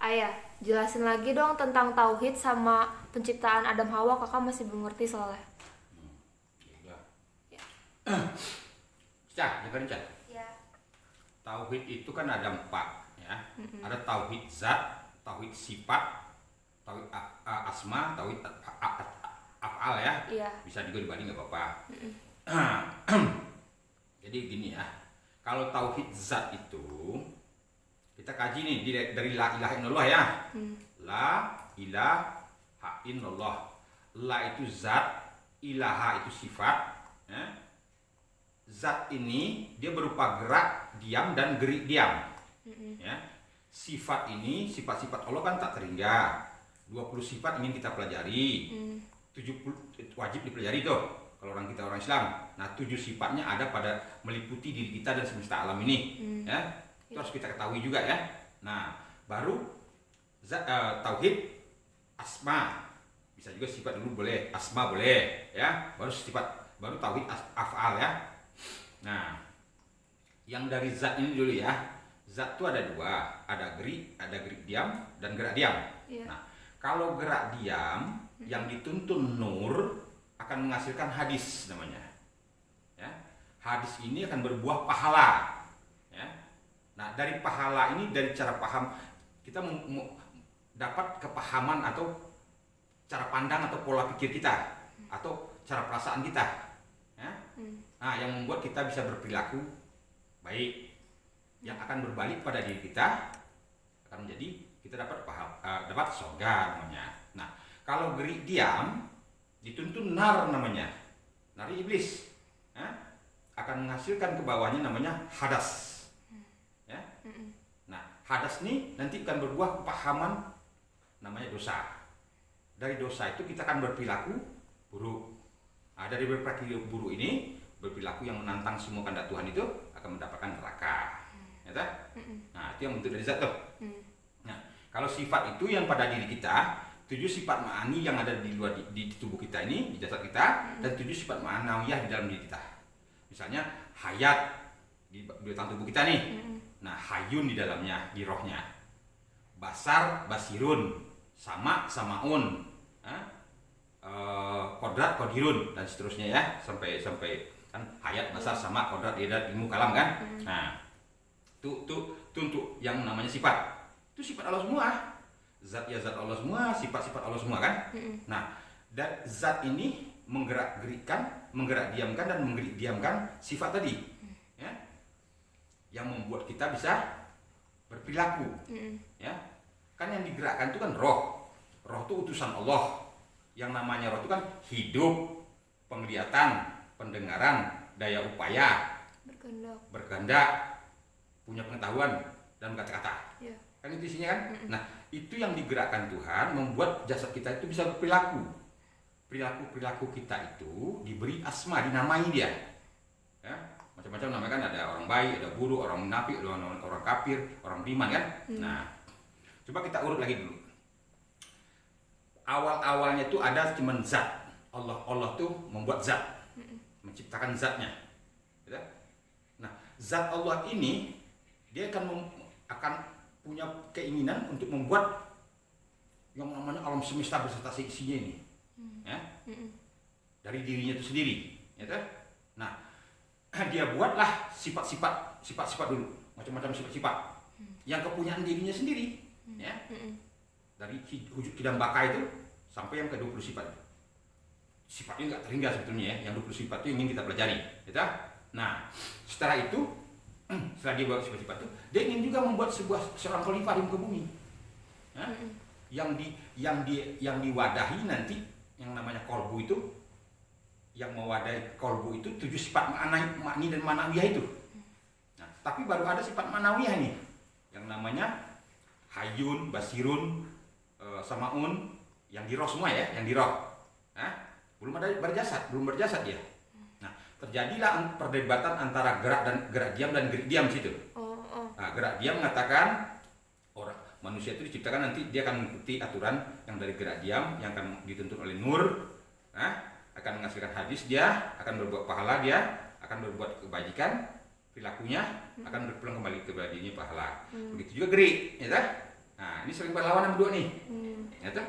Ayah, jelasin lagi dong tentang tauhid sama penciptaan Adam Hawa. Kakak masih belum ngerti soalnya. Cah, dengerin Cah. Ya. Tauhid itu kan ada 4 ya. Ada tauhid zat, tauhid sifat, tauhid asma, tauhid af'al ya. Iya. Bisa juga dibanding nggak apa-apa. Jadi gini ya. Kalau tauhid zat itu kita kaji nih dari la ilaha illallah ya. La ilaha illallah. La itu zat, ilaha itu sifat ya. Zat ini dia berupa gerak, diam, dan gerik diam ya. Sifat ini, sifat-sifat Allah kan tak terhingga. 20 sifat ingin kita pelajari. 70 wajib dipelajari tuh kalau orang Islam. Nah 7 sifatnya ada pada meliputi diri kita dan semesta alam ini ya. Itu harus kita ketahui juga ya. Nah baru tauhid asma, bisa juga sifat dulu boleh, asma boleh ya. Baru tauhid af'al ya. Nah yang dari zat ini dulu ya. Zat itu ada 2, ada gerik diam dan gerak diam. Iya. Nah kalau gerak diam yang dituntun nur akan menghasilkan hadis namanya ya. Hadis ini akan berbuah pahala ya. Nah dari pahala ini, dari cara paham kita dapat kepahaman atau cara pandang atau pola pikir kita atau cara perasaan kita ya. Nah yang membuat kita bisa berperilaku baik yang akan berbalik pada diri kita, akan menjadi kita dapat surga namanya. Nah kalau gerik diam dituntun nar namanya, nar iblis ya, akan menghasilkan ke bawahnya namanya hadas ya. Nah hadas ini nanti akan berbuah kepahaman namanya dosa. Dari dosa itu kita akan berperilaku buruk. Nah, dari berperilaku buruk ini, berperilaku yang menantang semua kehendak Tuhan itu akan mendapatkan neraka ya. Nah itu yang bentuk dari zat tuh. Nah kalau sifat itu yang pada diri kita, 7 sifat ma'ani yang ada di luar di tubuh kita ini, di jasad kita, dan 7 sifat ma'anawiyah di dalam diri kita. Misalnya hayat di batang tubuh kita nih. Nah hayun di dalamnya, di rohnya. Basar, basirun, samaun, kodrat, kodirun, dan seterusnya ya, sampai kan hayat, basar, sama, kodrat, idat, ilmu, kalam kan. Nah itu untuk yang namanya sifat. Itu sifat Allah semua. Zat ya zat Allah semua, sifat-sifat Allah semua kan. Nah dan zat ini menggerak diamkan dan menggerik diamkan sifat tadi ya, yang membuat kita bisa berperilaku ya. Kan yang digerakkan itu kan roh itu utusan Allah. Yang namanya roh itu kan hidup, penglihatan, pendengaran, daya upaya, berkehendak, punya pengetahuan dan kata-kata ya. Kan itu isinya kan. Nah itu yang digerakkan Tuhan membuat jasad kita itu bisa berperilaku. Perilaku kita itu diberi asma, dinamai dia ya. Macam-macam namanya kan, ada orang baik, ada buruk, orang munafik, orang kafir, orang beriman kan. Nah coba kita urut lagi dulu. Awal-awalnya itu ada cuma zat. Allah tuh membuat zat, menciptakan zatnya ya. Nah zat Allah ini dia akan punya keinginan untuk membuat yang namanya alam semesta beserta isinya ini ya. Dari dirinya itu sendiri ya. Nah dia buatlah sifat-sifat dulu, macam-macam sifat-sifat yang kepunyaan dirinya sendiri ya. Dari wujud kidam baka itu sampai yang ke 20 sifat. Sifatnya nggak terhingga sebetulnya ya. Yang 20 sifat itu ingin kita pelajari ya. Nah setelah itu, setelah dia buat sifat-sifat itu, dia ingin juga membuat seorang khalifah di muka bumi ya? Yang diwadahi nanti yang namanya kolbu itu, yang mewadahi kolbu itu 7 sifat makni dan manawiyah itu. Nah, tapi baru ada sifat manawiyah nih yang namanya hayun, basirun, samaun, yang di roh semua ya, yang di roh. Nah, belum berjasad dia. Nah, terjadilah perdebatan antara gerak diam dan gerik diam situ. Nah, gerak diam mengatakan orang manusia itu diciptakan nanti dia akan mengikuti aturan yang dari gerak diam yang akan dituntut oleh nur. Nah, akan menghasilkan hadis, dia akan berbuat pahala, dia akan berbuat kebajikan, perilakunya akan berpulang kembali kepada dirinya pahala. Begitu juga gerik, ya. Nah, ini sering berlawanan berdua nih. Ya toh?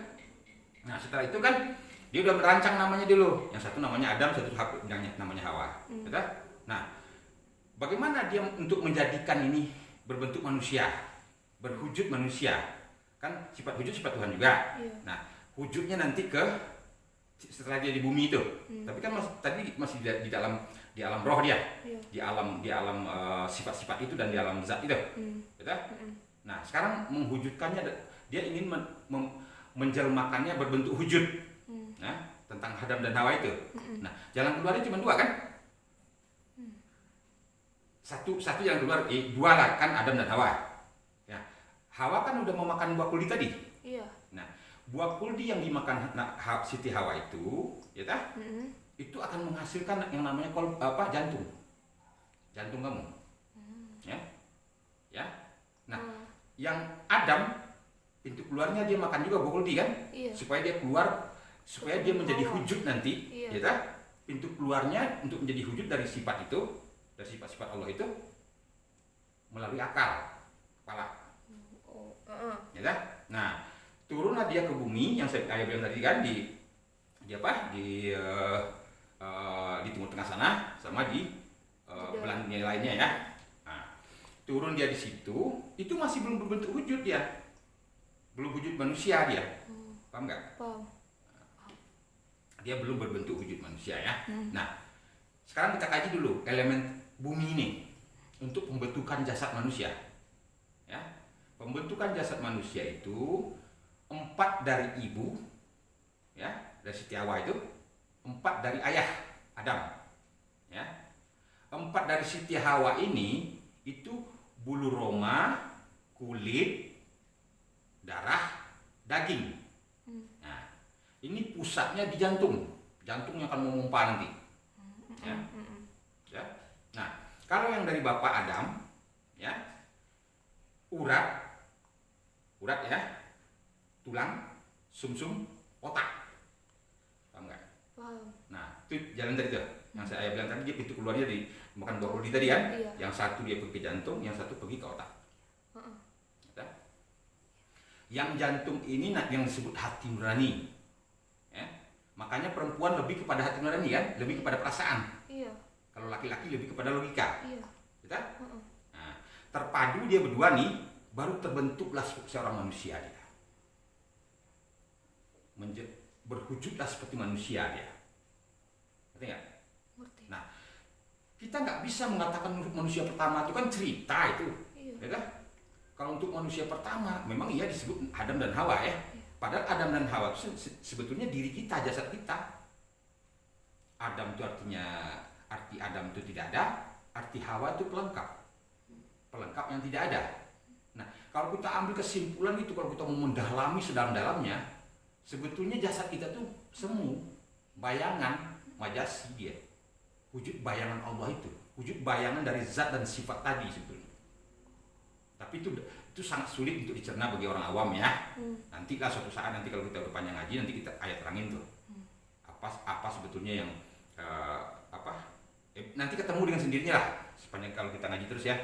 Nah, setelah itu kan dia udah merancang namanya dulu. Yang satu namanya Adam, satu yang namanya Hawa. Ya toh? Nah, bagaimana dia untuk menjadikan ini berbentuk manusia, berwujud manusia? Kan sifat wujud sifat Tuhan juga. Iya. Nah, wujudnya nanti ke setelah dia di bumi itu. Tapi kan masih di alam roh dia. Iya. Di alam sifat-sifat itu dan di alam zat itu. Gitu? Nah, sekarang mewujudkannya dia ingin menjelmakannya berbentuk wujud. Nah, tentang Adam dan Hawa itu. Nah, jalan keluarnya cuma dua kan? Satu jalan keluar, dua lah kan Adam dan Hawa. Ya. Hawa kan udah mau makan buah kuldi tadi. Iya. Nah, buah kuldi yang dimakan Siti Hawa itu, ya tah? Itu akan menghasilkan yang namanya jantung. Jantung kamu. Ya. Ya. Nah, yang Adam pintu keluarnya dia makan juga buah kuldi kan? Iya. Supaya dia keluar, supaya dia menjadi wujud nanti, Iya. ya tah? Pintu keluarnya untuk menjadi wujud dari sifat itu, dari sifat-sifat Allah itu melalui akal, kepala. Ya kan? Nah, turunlah dia ke bumi yang saya bilang tadi kan di Timur Tengah sana sama di belahan dunia lainnya ya. Nah, turun dia di situ, itu masih belum berbentuk wujud dia, belum wujud manusia dia, paham nggak? Paham. Dia belum berbentuk wujud manusia ya. Nah, sekarang kita kaji dulu elemen bumi ini untuk pembentukan jasad manusia. Ya, pembentukan jasad manusia itu 4 dari ibu, ya, dari Siti Hawa itu, 4 dari ayah Adam, ya. 4 dari Siti Hawa ini itu bulu roma, kulit, darah, daging. Nah, ini pusatnya di jantung yang akan memompa nanti. Ya. Ya. Nah, kalau yang dari Bapak Adam, ya, urat ya, tulang, sumsum, otak, paham nggak? Paham. Nah, itu jalan tadi tuh, yang saya bilang tadi dia pintu keluarnya di makan buah kuldi tadi kan? Iya. Yang satu dia pergi ke jantung, yang satu pergi ke otak. Ya. Yang jantung ini yang disebut hati nurani. Ya. Makanya perempuan lebih kepada hati nurani kan, lebih kepada perasaan. Iya. Kalau laki-laki lebih kepada logika. Iya. Gitu? Nah, terpadu dia berdua nih, baru terbentuklah seorang manusia dia. Berwujudlah seperti manusia dia. Ngerti nggak? Ngerti. Nah, kita nggak bisa mengatakan manusia pertama itu kan cerita itu. Iya. Ya kan? Kalau untuk manusia pertama, memang iya disebut Adam dan Hawa ya. Padahal Adam dan Hawa itu sebetulnya diri kita, jasad kita. Adam itu arti Adam itu tidak ada, arti Hawa itu pelengkap yang tidak ada. Nah, kalau kita ambil kesimpulan itu, kalau kita mau mendalami sedalam-dalamnya, sebetulnya jasad kita tuh semu, bayangan, majasi dia, wujud bayangan Allah itu, wujud bayangan dari zat dan sifat tadi sebetulnya. Tapi itu sangat sulit untuk dicerna bagi orang awam ya. Nanti lah suatu saat, nanti kalau kita udah panjang ngaji, nanti kita ayat terangin tuh apa sebetulnya yang nanti ketemu dengan sendirinya lah sepanjang kalau kita ngaji terus ya.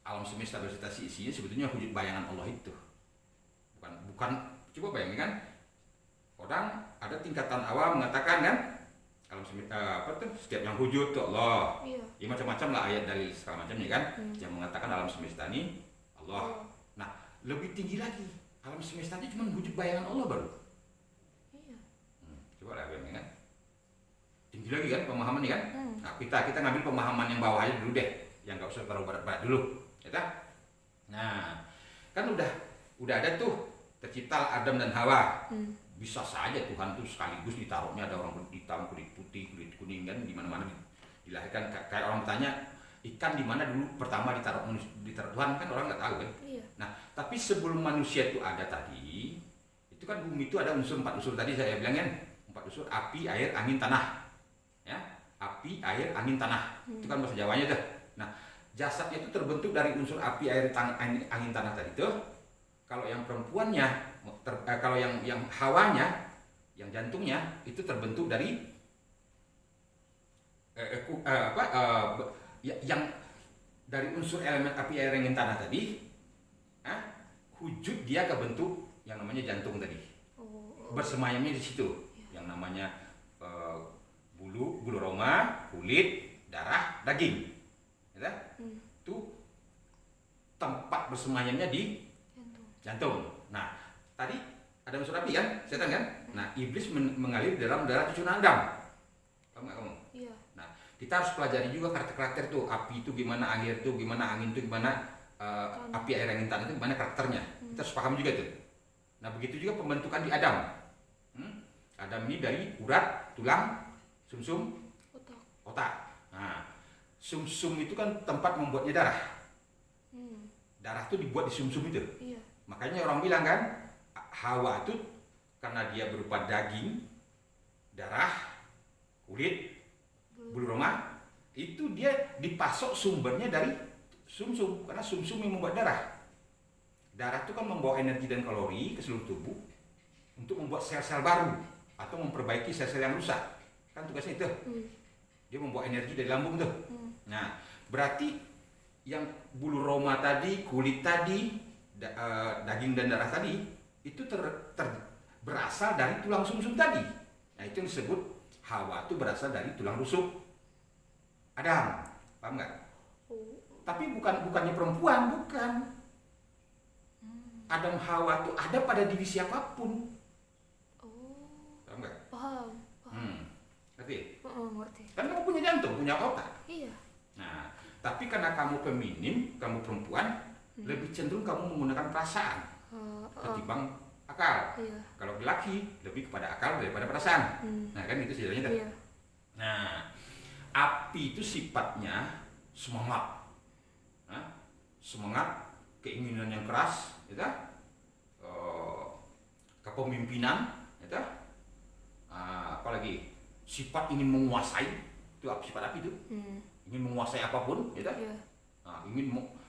Alam semesta beserta isinya sebetulnya wujud bayangan Allah itu, bukan coba bayangin kan, orang ada tingkatan awam mengatakan kan alam semesta setiap yang wujud itu Allah. Iya. Ya macam-macam lah ayat dari segala macamnya kan yang mengatakan alam semesta ini Allah. Nah, lebih tinggi lagi, alam semesta ini cuma wujud bayangan Allah baru. Iya. Coba lah bayangin kan, tinggi lagi kan pemahaman ini kan. Nah, kita ngambil pemahaman yang bawah aja dulu deh, yang nggak usah terlalu berat-berat dulu, ya. Nah, kan udah ada tuh tercipta Adam dan Hawa. Bisa saja Tuhan tuh sekaligus ditaruhnya ada orang hitam, kulit putih, kulit kuning kan di mana-mana dilahirkan. Kayak orang bertanya, ikan di mana dulu pertama ditaruh Tuhan, kan orang nggak tahu kan. Iya. Nah, tapi sebelum manusia itu ada tadi, itu kan bumi itu ada 4 unsur tadi saya bilang kan, 4 unsur: api, air, angin, tanah. Ya, api, air, angin, tanah. Itu kan bahasa Jawanya tuh. Nah, jasadnya itu terbentuk dari unsur api, air, angin, tanah tadi tuh. Kalau yang perempuannya, kalau yang Hawanya, yang jantungnya itu terbentuk dari yang dari unsur elemen api, air, angin, tanah tadi, wujud dia ke bentuk yang namanya jantung tadi. Bersemayamnya di situ. Yang namanya bulu roma, kulit, darah, daging. Ya, itu tempat bersemayamnya di jantung. Nah, tadi ada unsur api kan, setan kan? Nah, iblis mengalir dalam darah cucuran Adam. Paham nggak kamu? Iya. Nah, kita harus pelajari juga karakter-karakter tuh. Api itu gimana, air itu gimana, angin itu gimana, api, air, angin, tanah itu gimana karakternya. Kita harus paham juga tuh. Nah, begitu juga pembentukan di Adam. Adam ini dari urat, tulang, sumsum, otak. Nah, sumsum itu kan tempat membuatnya darah. Darah itu dibuat di sumsum itu. Iya. Makanya orang bilang kan, Hawa itu karena dia berupa daging, darah, kulit, bulu roma, itu dia dipasok sumbernya dari sumsum, karena sumsum yang membuat darah. Darah itu kan membawa energi dan kalori ke seluruh tubuh untuk membuat sel-sel baru atau memperbaiki sel-sel yang rusak. Kan tugasnya itu. Dia membawa energi dari lambung tuh. Nah, berarti yang bulu roma tadi, kulit tadi, daging dan darah tadi itu berasal dari tulang sumsum tadi. Nah, itu yang disebut Hawa itu berasal dari tulang rusuk Adam. Paham nggak? Tapi bukannya perempuan, bukan. Adam Hawa itu ada pada diri siapapun. Paham nggak? Paham. Ngerti? Ngerti. Kan kamu punya jantung, punya otak. Iya. Nah, tapi karena kamu feminim, kamu perempuan, lebih cenderung kamu menggunakan perasaan ketimbang akal. Iya. Kalau laki lebih kepada akal daripada perasaan. Nah, kan itu sebenarnya. Iya. Nah, api itu sifatnya semangat. Semangat, keinginan yang keras, ya, kepemimpinan, ya, apalagi sifat ingin menguasai, itu sifat api itu. Ingin menguasai apapun, ya, Iya.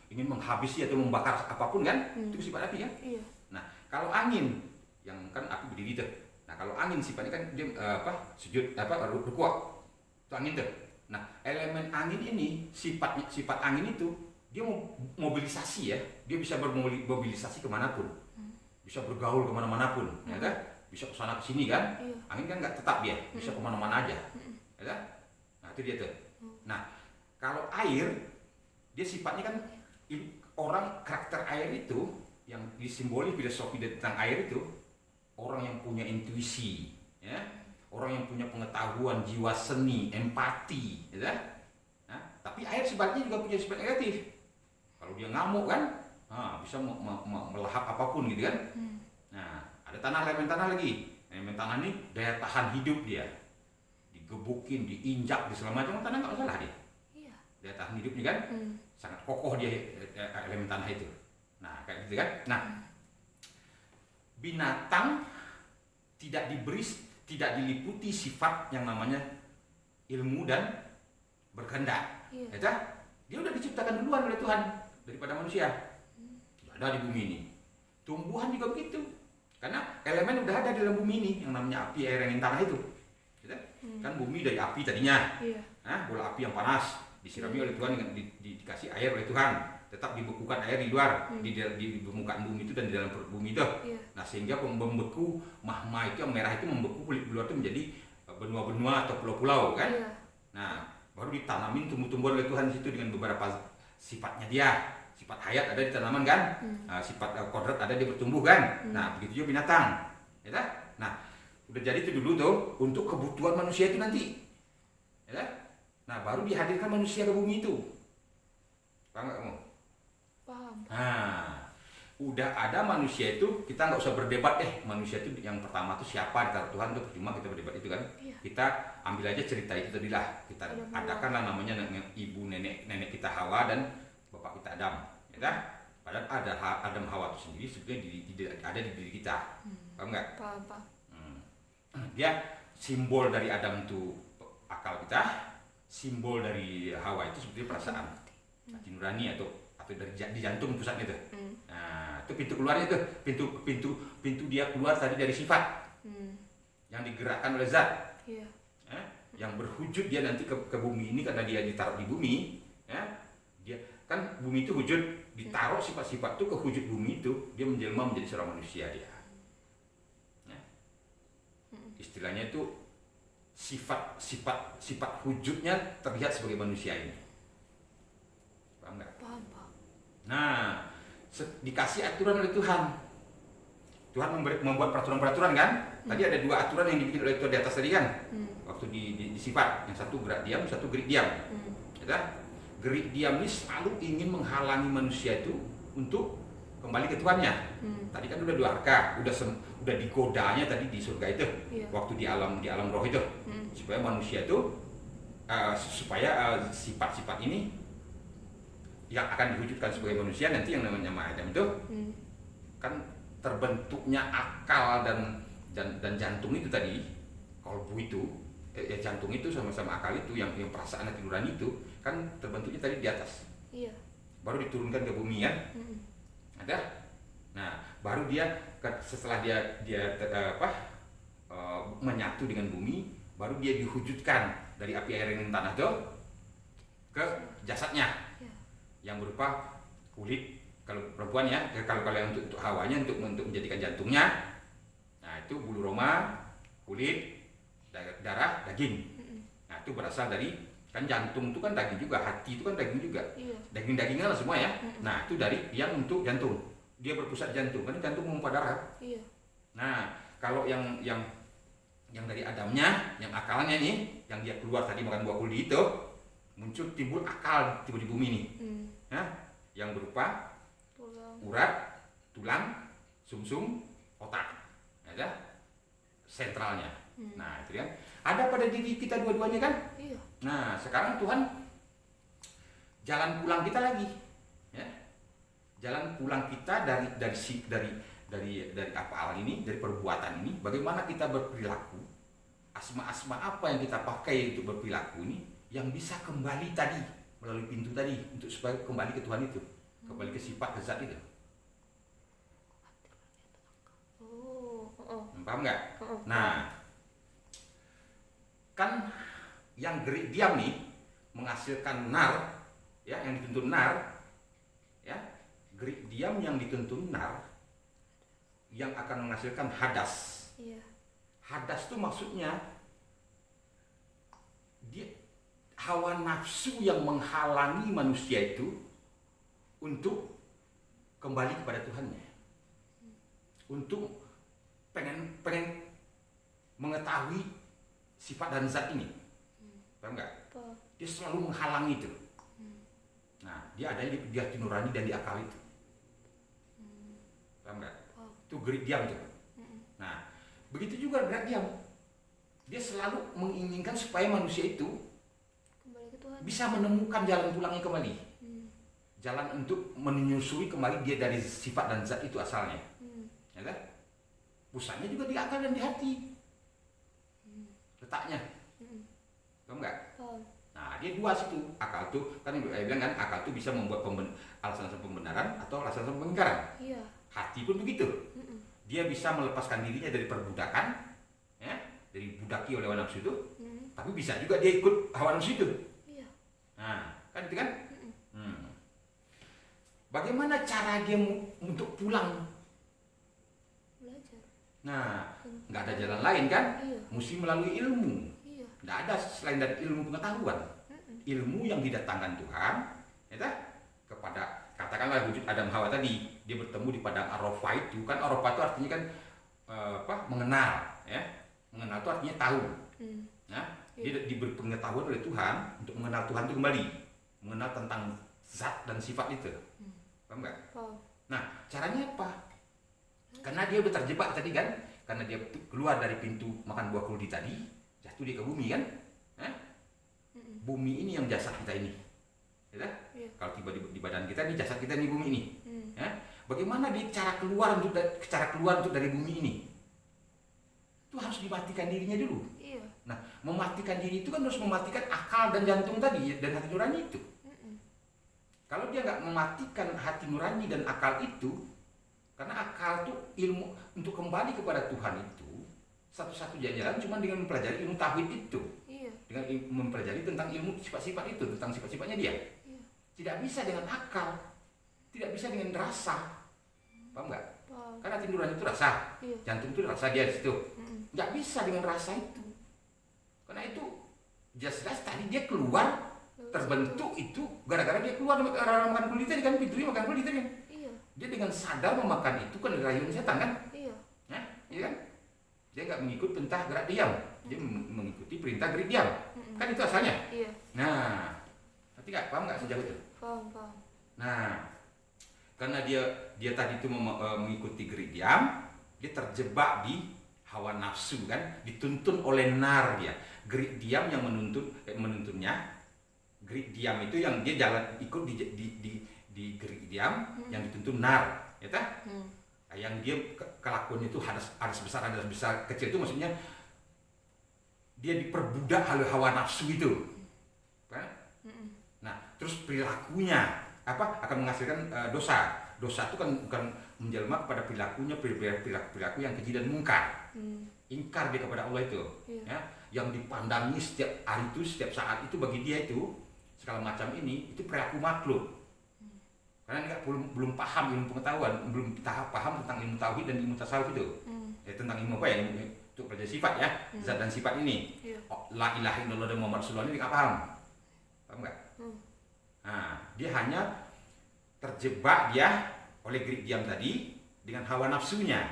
ingin menghabisi atau membakar apapun kan, itu sifat api kan. Iya. Nah, kalau angin, yang kan api berdiri tuh. Nah, kalau angin sifatnya kan dia sujud rukuk. Itu angin tuh. Nah, elemen angin ini sifat angin itu dia mau mobilisasi ya. Dia bisa bermobilisasi kemanapun. Bisa bergaul kemana-mana pun, ya kan? Bisa kesana kesini kan? Iya. Angin kan nggak tetap dia, bisa kemana-mana aja, ya kan? Nah, itu dia tuh. Nah, kalau air, dia sifatnya kan orang karakter air itu yang disimbolis filosofi tentang air itu orang yang punya intuisi, ya, orang yang punya pengetahuan, jiwa seni, empati, ya kan? Nah, tapi air sebaliknya juga punya sifat negatif. Kalau dia ngamuk kan, bisa melahap apapun gitu kan. Nah, ada elemen tanah lagi. Elemen tanah ini daya tahan hidup dia. Digebukin, diinjak, di segala macam tanah nggak masalah dia. Iya. Daya tahan hidupnya kan sangat kokoh dia, elemen tanah itu. Nah, kayak gitu kan. Nah, binatang tidak diliputi sifat yang namanya ilmu dan berkehendak. Iya. Ya, dia udah diciptakan duluan oleh Tuhan daripada manusia. Ada di bumi ini. Tumbuhan juga begitu. Karena elemen udah ada di dalam bumi ini yang namanya api, air, angin, tanah itu. Gitu? Kan bumi dari api tadinya. Iya. Bola api yang panas disirami oleh Tuhan, dikasih air oleh Tuhan. Tetap dibekukan air di luar, di permukaan bumi itu dan di dalam perut bumi itu. Iya. Nah, sehingga membeku magma itu yang merah itu membeku kulit luar itu menjadi benua-benua atau pulau-pulau kan. Iya. Nah, baru ditanamin tumbuh-tumbuhan oleh Tuhan di situ dengan beberapa sifatnya dia. Sifat hayat ada di tanaman kan, sifat kodrat ada dia bertumbuh kan. Nah, begitu juga binatang, ya kan? Nah, udah jadi itu dulu tuh untuk kebutuhan manusia itu nanti, ya kan? Nah, baru dihadirkan manusia ke bumi itu. Paham nggak kamu? Paham. Nah, udah ada manusia itu, kita nggak usah berdebat manusia itu yang pertama tuh siapa ditaruh Tuhan tuh, cuma kita berdebat itu kan. Iya. Kita ambil aja cerita itu tadi lah, kita adakanlah namanya ibu nenek kita Hawa dan bapak kita Adam, ya kan? Padahal ada Adam Hawa itu sendiri sebetulnya ada di diri kita, paham nggak? Paham. Dia simbol dari Adam itu akal kita, simbol dari Hawa itu sebetulnya perasaan, hati nurani atau di jantung pusatnya itu. Nah, itu pintu keluarnya itu, pintu dia keluar tadi dari sifat yang digerakkan oleh zat, Iya. yang berwujud dia nanti ke bumi ini karena dia ditaruh di bumi, ya. kan bumi itu wujud, ditaruh sifat-sifat itu ke wujud bumi itu, dia menjelma menjadi seorang manusia dia. Ya. Istilahnya itu sifat wujudnya terlihat sebagai manusia ini. Paham nggak? Paham, Pak. Nah, dikasih aturan oleh Tuhan. Tuhan membuat peraturan-peraturan kan? Tadi ada 2 aturan yang dibikin oleh Tuhan di atas tadi kan? Waktu di sifat, yang satu gerak diam, satu gerik diam. Ya, gerik diam ini selalu ingin menghalangi manusia itu untuk kembali ke Tuhannya. Tadi kan udah durhaka, udah digodanya tadi di surga itu, waktu di alam roh itu, supaya manusia itu supaya sifat-sifat ini yang akan diwujudkan sebagai manusia nanti yang namanya Adam itu kan terbentuknya akal dan jantung itu tadi, kolbu itu, jantung itu sama-sama akal itu yang perasaan hati nurani itu kan terbentuknya tadi di atas. Iya. Baru diturunkan ke bumi kan? Ada. Nah, baru dia setelah dia menyatu dengan bumi, baru dia diwujudkan dari api air dan tanah itu ke jasadnya. Iya. Yang berupa kulit kalau perempuan ya, kalau yang untuk Hawanya untuk menjadikan jantungnya. Nah, itu bulu roma, kulit, darah, daging. Nah, itu berasal dari kan jantung itu kan daging juga, hati itu kan daging juga. Iya. Daging-dagingan lah semua ya. Nah, itu dari yang untuk jantung. Dia berpusat jantung, kan jantung memompa darah. Iya. Nah, kalau yang dari Adamnya, yang akalnya nih, yang dia keluar tadi makan buah kuldi itu, timbul akal tiba di bumi nih. Nah, yang berupa urat, tulang, sumsum, otak, ada sentralnya. Nah, itu kan ada pada diri kita dua-duanya kan? Iya. Nah, sekarang Tuhan jalan pulang kita lagi, ya. Jalan pulang kita dari apa ini, dari perbuatan ini, bagaimana kita berperilaku, asma-asma apa yang kita pakai untuk berperilaku ini, yang bisa kembali tadi melalui pintu tadi untuk supaya kembali ke Tuhan itu, kembali ke sifat ke zat itu. Paham nggak? Nah, kan yang gerik diam nih menghasilkan nar, ya, yang dituntun nar, ya, gerik diam yang dituntun nar, yang akan menghasilkan hadas. Iya. Hadas itu maksudnya dia hawa nafsu yang menghalangi manusia itu untuk kembali kepada Tuhannya, untuk pengen mengetahui sifat dan zat ini. Paham nggak? Dia selalu menghalangi itu. Nah, dia ada di hati nurani dan di akal itu. Paham nggak? Itu gerik diam itu. Nah, begitu juga gerak diam. Dia selalu menginginkan supaya manusia itu Kembali ke Tuhan. bisa menemukan jalan pulangnya kembali. Jalan untuk menyusuri kembali dia dari sifat dan zat itu asalnya. Ya kan? Pusatnya juga di akal dan di hati. Letaknya. Paham nggak? Nah, dia 2 situ. Akal tuh kan yang bilang kan, akal tuh bisa membuat alasan pembenaran atau alasan pengingkaran. Iya. Hati pun begitu. Dia bisa melepaskan dirinya dari perbudakan, ya, dari budaki oleh hawa nafsu itu, tapi bisa juga dia ikut hawa nafsu itu. Iya. Nah, kan itu kan. Bagaimana cara dia untuk pulang? Belajar. Nah, nggak ada jalan lain kan? Iya. Mesti melalui ilmu. Iya. Nggak ada selain dari ilmu pengetahuan. Ilmu yang didatangkan Tuhan, ya, kepada katakanlah wujud Adam Hawa tadi, dia bertemu di padang Arafah itu kan. Arafah itu artinya kan mengenal, ya. Mengenal itu artinya tahu. Nah, dia diberi pengetahuan oleh Tuhan untuk mengenal Tuhan itu kembali, mengenal tentang zat dan sifat itu. Paham nggak? Nah, caranya apa? Karena dia udah terjebak tadi kan, karena dia keluar dari pintu makan buah kuldi tadi, jatuh dia ke bumi kan? Bumi ini yang jasad kita ini, ya? Kalau tiba di badan kita ini jasad kita ini, bumi ini. Ya? Bagaimana dia cara keluar untuk dari bumi ini? Itu harus dimatikan dirinya dulu. Iya. Nah, mematikan diri itu kan harus mematikan akal dan jantung tadi dan hati nurani itu. Kalau dia nggak mematikan hati nurani dan akal itu, karena akal itu ilmu untuk kembali kepada Tuhan itu satu-satunya jalan cuma dengan mempelajari ilmu tauhid itu. Iya. Dengan mempelajari tentang ilmu sifat-sifat itu, tentang sifat-sifatnya dia. Iya. tidak bisa dengan akal, tidak bisa dengan rasa. Paham nggak? Paham. Kan hati nurani itu rasa, Iya. jantung itu rasa dia di situ. Mm-mm. Nggak bisa dengan rasa itu. Karena itu jelas-jelas tadi dia keluar terbentuk itu gara-gara dia keluar makan kulit tadi kan, pintunya makan kulit tadi kan. Iya. Dia dengan sadar memakan itu kan rayuan setan kan? Iya. Ya, iya kan? Dia nggak mengikut perintah gerak diam, dia mengikuti perintah gerak diam. Mm-mm. Kan itu asalnya. Iya. Nah, nanti nggak paham nggak sejauh itu? Paham. Nah, karena dia tadi itu mengikuti gerak diam, dia terjebak di hawa nafsu kan, dituntun oleh nar dia. Gerak diam yang menuntunnya. Gerak diam itu yang dia jalan ikut di gerak diam yang dituntun nar, ya tak? Yang dia kelakuan itu hadas besar kecil itu maksudnya dia diperbudak oleh hawa nafsu itu kan? Nah terus perilakunya akan menghasilkan dosa itu kan bukan menjelma kepada perilakunya perilaku yang keji dan mungkar, ingkar dia kepada Allah itu, ya, yang dipandangi setiap hari itu setiap saat itu bagi dia itu segala macam ini itu perilaku makhluk. Karena dia belum paham ilmu pengetahuan, belum paham tentang ilmu tauhid dan ilmu tasawuf itu. Tentang ilmu apa ya? Untuk belajar sifat ya, zat dan sifat ini. La ilaha illallah dan Muhammad Rasulullah ini nggak paham. Paham nggak? Nah, dia hanya terjebak dia oleh gerak diam tadi dengan hawa nafsunya.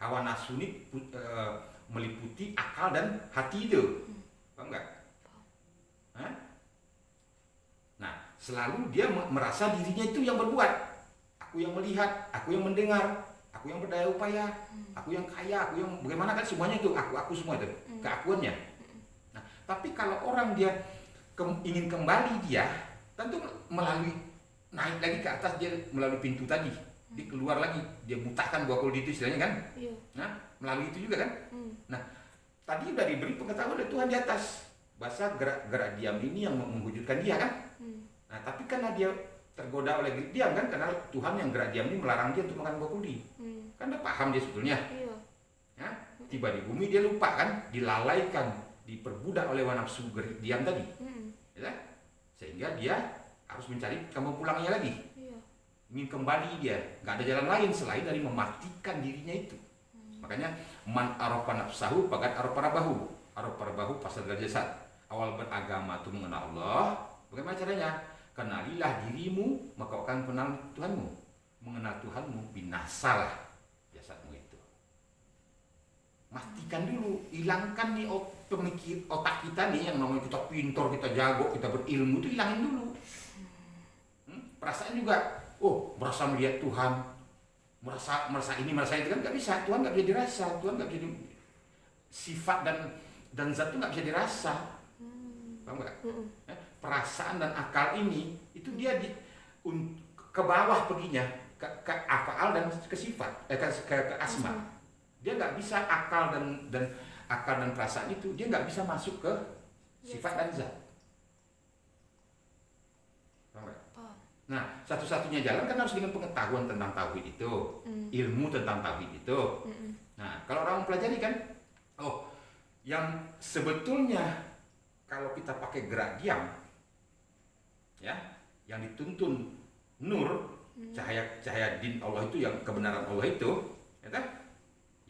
Hawa nafsu ini meliputi akal dan hati itu. Paham nggak? Nah, selalu dia merasa dirinya itu yang berbuat. Aku yang melihat, aku yang mendengar, aku yang berdaya upaya, aku yang kaya, aku yang bagaimana kan semuanya itu aku semua itu keakuannya. Nah, tapi kalau orang dia ingin kembali dia tentu melalui naik lagi ke atas dia melalui pintu tadi. Dia keluar lagi, dia mutahkan buah kulit itu istilahnya kan. Nah, melalui itu juga kan. Nah, tadi udah diberi pengetahuan oleh Tuhan di atas. Bahasa gerak diam ini yang menghujudkan dia kan. Nah, tapi karena dia tergoda oleh gerak diam kan, karena Tuhan yang gerak diam ini melarang dia untuk makan buah kuli. Kan dia paham dia sebetulnya. Ya, tiba di bumi dia lupa kan, dilalaikan, diperbudak oleh hawa nafsu gerak diam tadi. Ya, sehingga dia harus mencari kampung pulangnya lagi. Ingin kembali dia, nggak ada jalan lain selain dari mematikan dirinya itu. Makanya man arafa nafsahu faqad arafa rabbahu. Arafa rabbahu pasal jasad. Awal beragama itu mengenal Allah. Bagaimana caranya? Kenalilah dirimu, maka akan kenal Tuhanmu. Mengenal Tuhanmu, binasalah jasadmu itu. Matikan dulu, hilangkan nih otak kita nih yang namanya kita pintar, kita jago, kita berilmu itu hilangin dulu. Perasaan juga, merasa melihat Tuhan, merasa ini, merasa itu kan nggak bisa. Tuhan nggak bisa dirasa, Tuhan nggak bisa sifat dan zat itu nggak bisa dirasa. Paham nggak? Perasaan dan akal ini itu dia ke bawah perginya ke afal dan ke sifat ke asma. Dia nggak bisa akal dan perasaan itu dia nggak bisa masuk ke sifat dan zat. Paham nggak? Nah, satu-satunya jalan kan harus dengan pengetahuan tentang tauhid itu, ilmu tentang tauhid itu. Nah, kalau orang mempelajari kan, yang sebetulnya kalau kita pakai gerak diam, ya, yang dituntun nur, cahaya din Allah itu, yang kebenaran Allah itu, ya kan?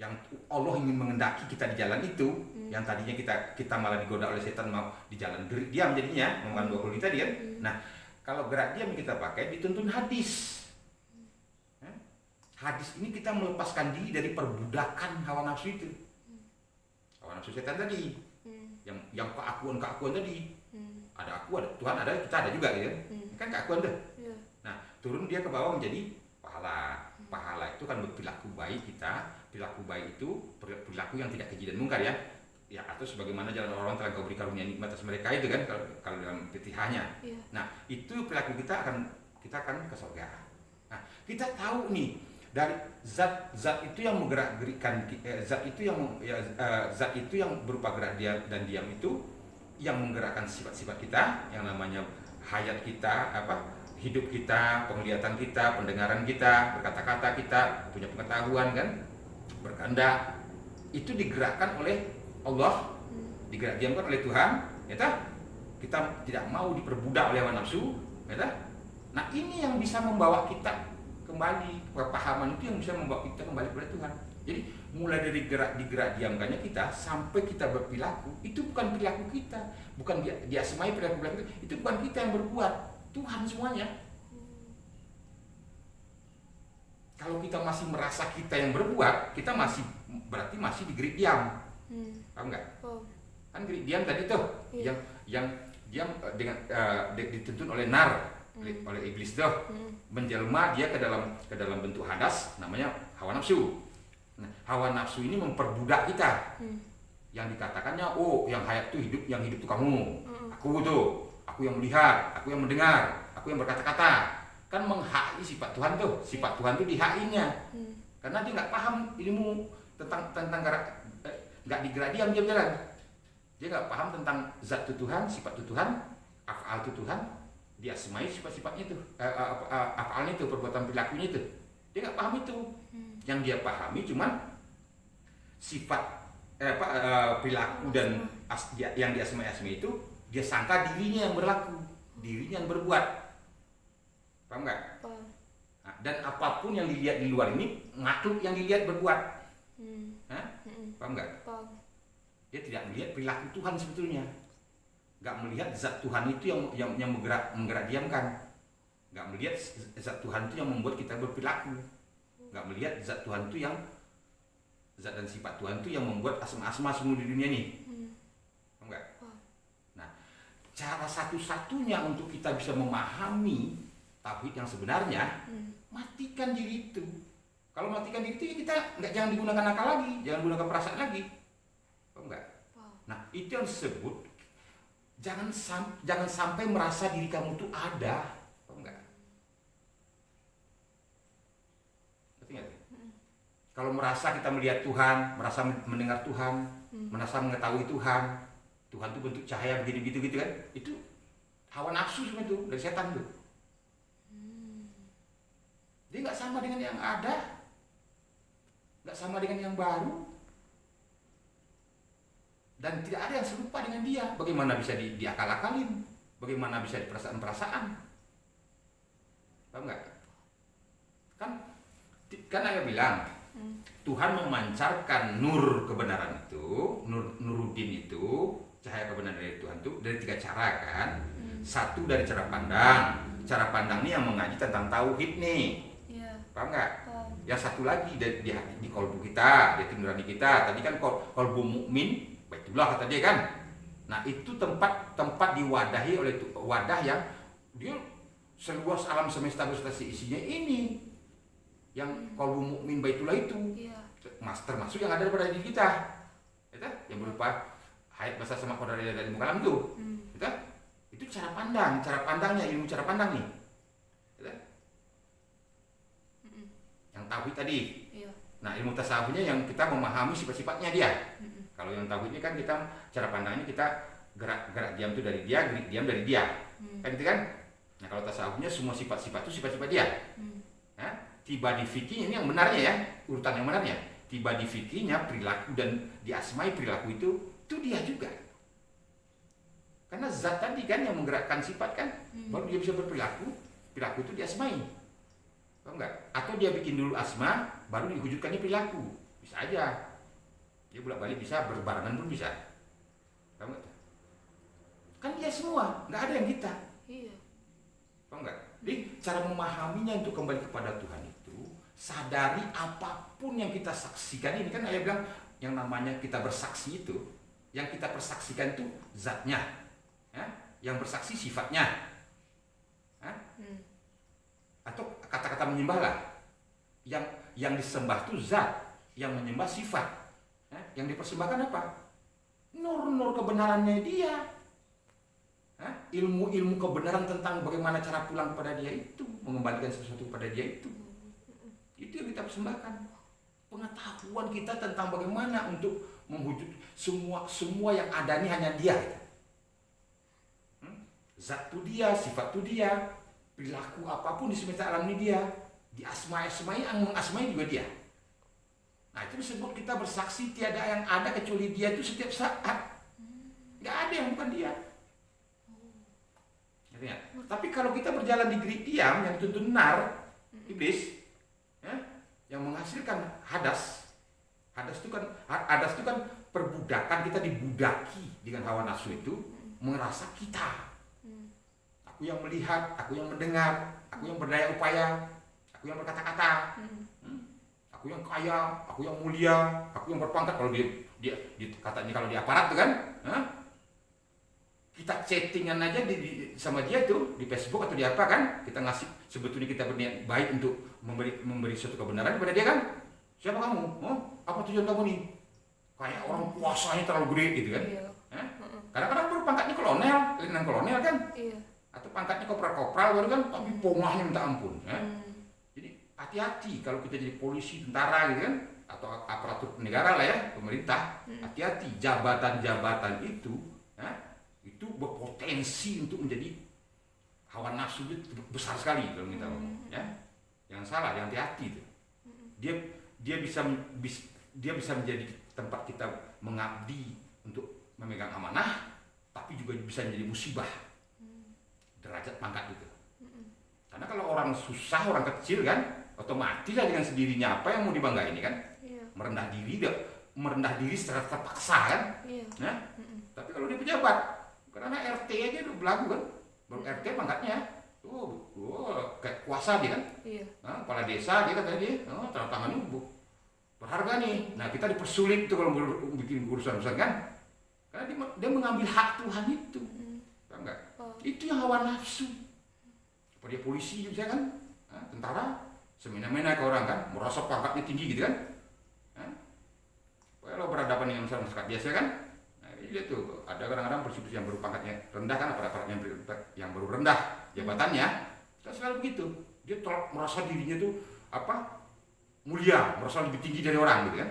Yang Allah ingin mengendaki kita di jalan itu, yang tadinya kita malah digoda oleh setan mau di jalan gerak diam jadinya, memakan buah kulit tadi kan. Nah, kalau gerak diam yang kita pakai dituntun hadis. Hadis ini kita melepaskan diri dari perbudakan hawa nafsu itu. Hawa nafsu setan tadi. Yang keakuan tadi. Ada aku, ada Tuhan, ada kita, ada juga gitu. Kan keakuan tuh. Nah, turun dia ke bawah menjadi pahala. Pahala itu kan berperilaku baik kita. Perilaku baik itu perilaku yang tidak keji dan mungkar ya. Ya, atau sebagaimana jalan orang telah kau beri karunia nikmat atas mereka itu kan kalau dalam Fatihahnya. Nah, itu perilaku kita akan ke surga. Nah, kita tahu nih dari zat itu yang menggerak-gerikan zat itu yang berupa gerak dan diam itu yang menggerakkan sifat-sifat kita yang namanya hayat kita, hidup kita, penglihatan kita, pendengaran kita, berkata-kata kita, punya pengetahuan kan, berkehendak, itu digerakkan oleh Allah, digerak diamkan oleh Tuhan, ya tak? kita tidak mau diperbudak oleh hawa nafsu, ya tak? Nah ini yang bisa membawa kita kembali kepahaman itu, yang bisa membawa kita kembali kepada Tuhan. Jadi mulai dari digerak diamkannya kita sampai kita berperilaku, itu bukan perilaku kita, bukan diasmai perilaku itu bukan kita yang berbuat, Tuhan semuanya. Kalau kita masih merasa kita yang berbuat, kita berarti masih digerak diam. Paham nggak? Kan gerak diam tadi tuh, yang diam dengan dituntun oleh nar, oleh iblis tuh, menjelma dia ke dalam bentuk hadas, namanya hawa nafsu. Nah, hawa nafsu ini memperbudak kita. Yang dikatakannya, oh yang hayat tuh hidup, yang hidup tuh kamu, aku yang melihat, aku yang mendengar, aku yang berkata-kata. Kan menghai sifat Tuhan tuh, sifat Tuhan tuh dihainya. Karena dia nggak paham ilmu tentang nggak digerak diam jalan. Dia nggak paham tentang zat itu Tuhan, sifat itu Tuhan, afal itu Tuhan, diasmai sifat-sifatnya itu, afalnya itu, perbuatan perilakunya itu. Dia nggak paham itu. Yang dia pahami cuman sifat perilaku dan yang diasmai itu, dia sangka dirinya yang berlaku, dirinya yang berbuat. Paham nggak? Nah, dan apapun yang dilihat di luar ini, makhluk yang dilihat berbuat. Paham nggak? Dia tidak melihat perilaku Tuhan sebetulnya, nggak melihat zat Tuhan itu yang menggerak diamkan, nggak melihat zat Tuhan itu yang membuat kita berperilaku, nggak melihat zat Tuhan itu yang zat dan sifat Tuhan itu yang membuat asma-asma semua di dunia ini. Paham nggak? Nah, cara satu-satunya untuk kita bisa memahami tauhid yang sebenarnya, matikan diri itu. Kalau matikan diri itu, kita jangan digunakan akal lagi, jangan gunakan perasaan lagi. Paham nggak? Nah, itu yang disebut jangan sampai merasa diri kamu itu ada. Paham nggak? Ngerti nggak? Kalau merasa kita melihat Tuhan, merasa mendengar Tuhan, merasa mengetahui Tuhan itu bentuk cahaya begini gitu kan? Itu hawa nafsu semua itu dari setan tuh. Dia nggak sama dengan yang ada, nggak sama dengan yang baru, dan tidak ada yang serupa dengan dia. Bagaimana bisa diakal-akalin? Bagaimana bisa diperasaan-perasaan? Paham nggak? Kan ayah bilang Tuhan memancarkan nur kebenaran itu, nuruddin itu, cahaya kebenaran dari Tuhan itu dari 3 cara kan. Satu dari cara pandang ini yang mengaji tentang tauhid nih. Paham nggak? Yang satu lagi di kolbu kita, di nurani kita. Tadi kan kolbu mukmin, baitullah kata dia kan. Nah itu tempat diwadahi oleh wadah yang dia seluas alam semesta beserta isinya ini. Yang kolbu mukmin baitullah itu, termasuk yang ada pada diri kita, yang berupa hayat basar sama kodar dari muka alam tuh. Itu cara pandangnya, ilmu cara pandang nih. Yang tauhid tadi. Nah, ilmu tasawufnya yang kita memahami sifat-sifatnya dia. Kalau yang tauhid ini kan kita cara pandangnya kita gerak diam itu dari dia, gerak diam dari dia. Kan gitu kan? Nah, kalau tasawufnya semua sifat-sifat itu sifat-sifat dia. Nah, tiba di fikih ini yang benarnya ya, urutan yang benarnya. Tiba di fikihnya perilaku dan diasmai perilaku itu dia juga. Karena zat tadi kan yang menggerakkan sifat kan, baru dia bisa berperilaku, perilaku itu diasmai. Paham nggak? Atau dia bikin dulu asma, baru diwujudkannya perilaku. Bisa aja. Dia bolak-balik bisa, berbarengan pun bisa. Paham nggak? Kan dia semua, nggak ada yang kita. Paham nggak? Jadi cara memahaminya untuk kembali kepada Tuhan itu, sadari apapun yang kita saksikan ini. Kan ayah bilang yang namanya kita bersaksi itu, yang kita persaksikan itu zatnya, ya? Yang bersaksi sifatnya, ya? Atau kata-kata menyembah lah. Yang disembah itu zat, yang menyembah sifat, ya? Yang dipersembahkan apa? Nur kebenarannya dia, ya? Ilmu kebenaran tentang bagaimana cara pulang kepada dia itu, mengembalikan sesuatu kepada dia itu yang kita persembahkan. Pengetahuan kita tentang bagaimana untuk mewujud semua yang ada ini hanya dia. Zat itu dia, sifat itu dia, perilaku apapun di semesta alam ini dia, diasmai, mengasmai juga dia. Nah itu disebut kita bersaksi tiada yang ada kecuali dia itu setiap saat. Nggak ada yang bukan dia. Ngerti nggak? Tapi kalau kita berjalan di gerik diam yang dituntun nar, iblis, ya, yang menghasilkan hadas. Hadas itu kan perbudakan, kita dibudaki dengan hawa nafsu itu, merasa kita. Aku yang melihat, aku yang mendengar, aku yang berdaya upaya, aku yang berkata-kata, aku yang kaya, aku yang mulia, aku yang berpangkat. Kalau dia katanya kalau di aparat tuh kan, kita chattingan aja sama dia tuh di Facebook atau di apa kan, kita ngasih, sebetulnya kita berniat baik untuk memberi suatu kebenaran kepada dia kan. Siapa kamu? Apa tujuan kamu nih? Kayak orang kuasanya terlalu gede gitu kan. Iya. Kadang-kadang baru pangkatnya kolonel, lieutenant kolonel kan. Iya. Atau pangkatnya kopral baru kan, tapi pongahnya minta ampun. Jadi hati-hati kalau kita jadi polisi, tentara gitu kan, atau aparatur negara lah ya, pemerintah. Hati-hati, jabatan-jabatan itu berpotensi untuk menjadi hawa nafsu itu besar sekali kalau kita ngomong. Ya, jangan salah, jangan hati-hati itu. Dia bisa menjadi tempat kita mengabdi untuk memegang amanah, tapi juga bisa menjadi musibah derajat pangkat itu. Karena kalau orang susah, orang kecil kan, otomatis lah dengan sendirinya apa yang mau dibanggain ini kan, merendah diri secara terpaksa kan. Nah, tapi kalau dia pejabat, karena RT aja udah belagu kan, baru RT pangkatnya, kayak kuasa dia kan, kepala desa dia katanya dia, tanda tangannya berharga nih. Nah kita dipersulit tuh kalau bikin urusan-urusan kan, karena dia mengambil hak Tuhan itu, paham nggak? Itu yang hawa nafsu. Apa dia polisi juga kan, tentara, semena-mena ke orang kan, merasa pangkatnya tinggi gitu kan. Kalau berhadapan dengan masyarakat biasa kan, dia tuh ada kadang-kadang polisi yang baru pangkatnya rendah kan, aparat yang baru rendah jabatannya, kan selalu begitu. Dia merasa dirinya tuh mulia, merasa lebih tinggi dari orang gitu kan.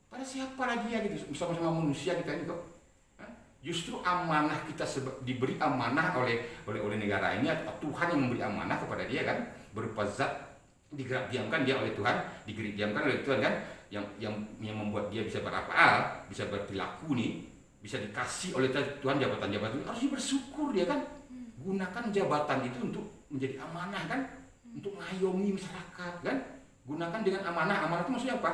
Pada siapa lagi ya gitu, sama-sama manusia kita ini kok. Justru amanah kita diberi amanah oleh negara ini, atau Tuhan yang memberi amanah kepada dia kan, berupa zat digerak diamkan dia oleh Tuhan, digerak diamkan oleh Tuhan kan, yang membuat dia bisa berafal, bisa berperilaku nih, bisa dikasih oleh Tuhan jabatan-jabatan itu, harus bersyukur dia kan. Gunakan jabatan itu untuk menjadi amanah kan, untuk ngayomi masyarakat kan. Gunakan dengan amanah. Amanah itu maksudnya apa?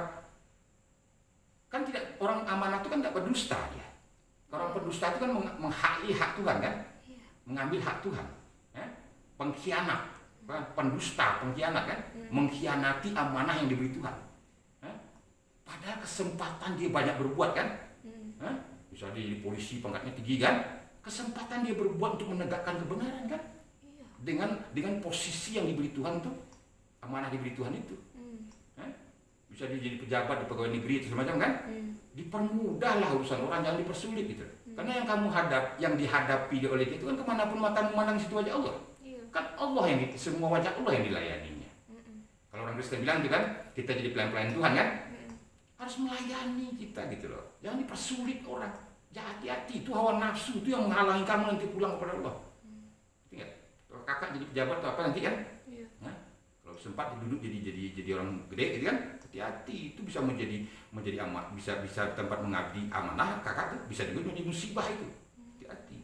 Kan tidak, orang amanah itu kan tidak berdusta dia. Orang pendusta itu kan menghakimi hak Tuhan kan, mengambil hak Tuhan. Pengkhianat, pendusta, pengkhianat kan, mengkhianati amanah yang diberi Tuhan. Padahal kesempatan dia banyak berbuat kan, misalnya dia jadi polisi pangkatnya tinggi kan, kesempatan dia berbuat untuk menegakkan kebenaran kan, dengan posisi yang diberi Tuhan tuh, amanah diberi Tuhan itu. Bisa dia jadi pejabat di pegawai negeri itu semacam kan, dipermudahlah urusan orang, jangan dipersulit gitu. Karena yang dihadapi oleh dia itu kan kemanapun mata memandang situ wajah Allah. Kan Allah yang semua wajah Allah yang dilayaninya. Kalau orang Kristen bilang itu kan, kita jadi pelayan-pelayan Tuhan kan, harus melayani kita gitu loh. Jangan dipersulit orang. Jangan hati-hati, itu hawa nafsu itu yang menghalangi kamu nanti pulang kepada Allah. Ingat, kalau kakak jadi pejabat atau apa nanti kan, kalau sempat duduk jadi orang gede gitu kan, hati-hati, itu bisa menjadi amat, bisa tempat mengabdi amanah kakak tuh, bisa juga menjadi musibah itu. Hati-hati.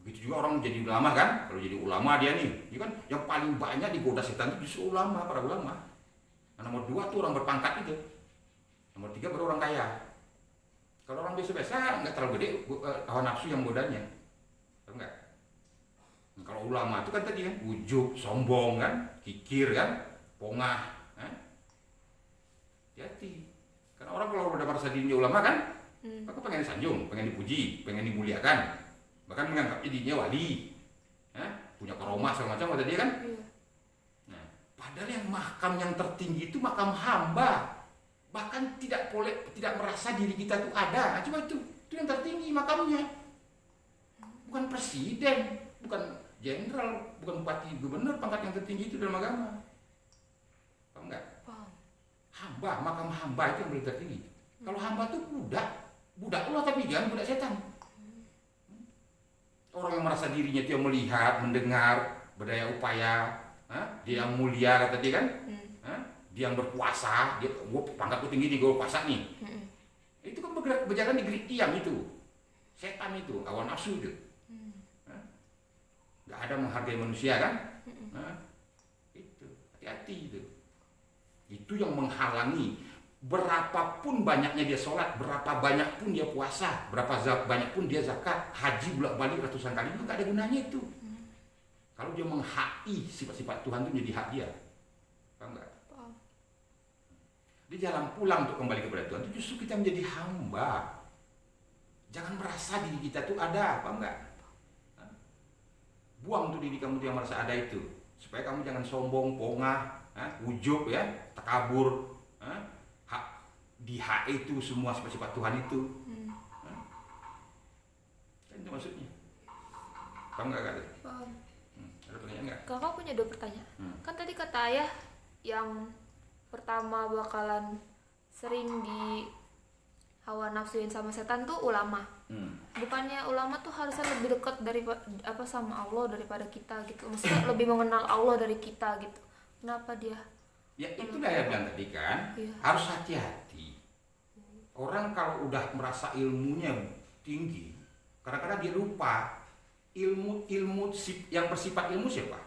Begitu juga orang jadi ulama kan, kalau jadi ulama dia kan yang paling banyak digoda setan itu justru ulama, para ulama. Nah, nomor 2 tuh orang berpangkat itu, nomor 3 baru orang kaya. Kalau orang biasa-biasa nggak terlalu gede hawa nafsu yang godanya, enggak. Nah, kalau ulama itu kan tadi kan ujub, sombong kan, kikir kan, pongah. Hati-hati. Karena orang kalau udah merasa dirinya ulama kan, aku pengen disanjung, pengen dipuji, pengen dimuliakan, bahkan menganggap dirinya wali, punya karomah segala macam kata dia kan. Nah, padahal yang makam yang tertinggi itu makam hamba. Bahkan tidak merasa diri kita itu ada. Nah, cuma itu yang tertinggi makamnya. Bukan presiden, bukan jenderal, bukan bupati, gubernur, pangkat yang tertinggi itu dalam agama. Paham enggak? Hamba, makam hamba itu yang paling tertinggi. Kalau hamba itu budak Allah tapi jangan budak setan. Orang yang merasa dirinya itu yang melihat, mendengar, berdaya upaya, dia yang mulia kata dia kan, dia yang berkuasa, pangkatku tinggi nih, gue kuasa nih. Itu kan berjalan di gerik diam itu, setan itu, hawa nafsu itu. nggak ada menghargai manusia kan. Nah, itu hati-hati itu. Itu yang menghalangi. Berapapun banyaknya dia sholat, berapa banyak pun dia puasa, berapa banyak pun dia zakat, haji bolak-balik ratusan kali, itu nggak ada gunanya itu. Kalau dia menghai sifat-sifat Tuhan itu menjadi hak dia. Paham nggak? Di jalan pulang untuk kembali kepada Tuhan itu justru kita menjadi hamba. Jangan merasa diri kita tuh ada, paham nggak? Buang tuh diri kamu tuh yang merasa ada itu, supaya kamu jangan sombong, pongah, ujub ya, takabur, di HE itu semua sifat-sifat Tuhan itu. Kan itu maksudnya. Paham nggak kak? Paham. Ada pertanyaan nggak? Kakak punya 2 pertanyaan. Kan tadi kata ayah yang pertama bakalan sering di hawa nafsuin sama setan tuh ulama. Bukannya ulama tuh harusnya lebih dekat dari sama Allah daripada kita gitu. Maksudnya lebih mengenal Allah dari kita gitu. Kenapa dia? Ya itulah yang bilang tadi kan. Iya. Harus hati-hati. Orang kalau udah merasa ilmunya tinggi, kadang-kadang dia lupa ilmu yang bersifat ilmu siapa?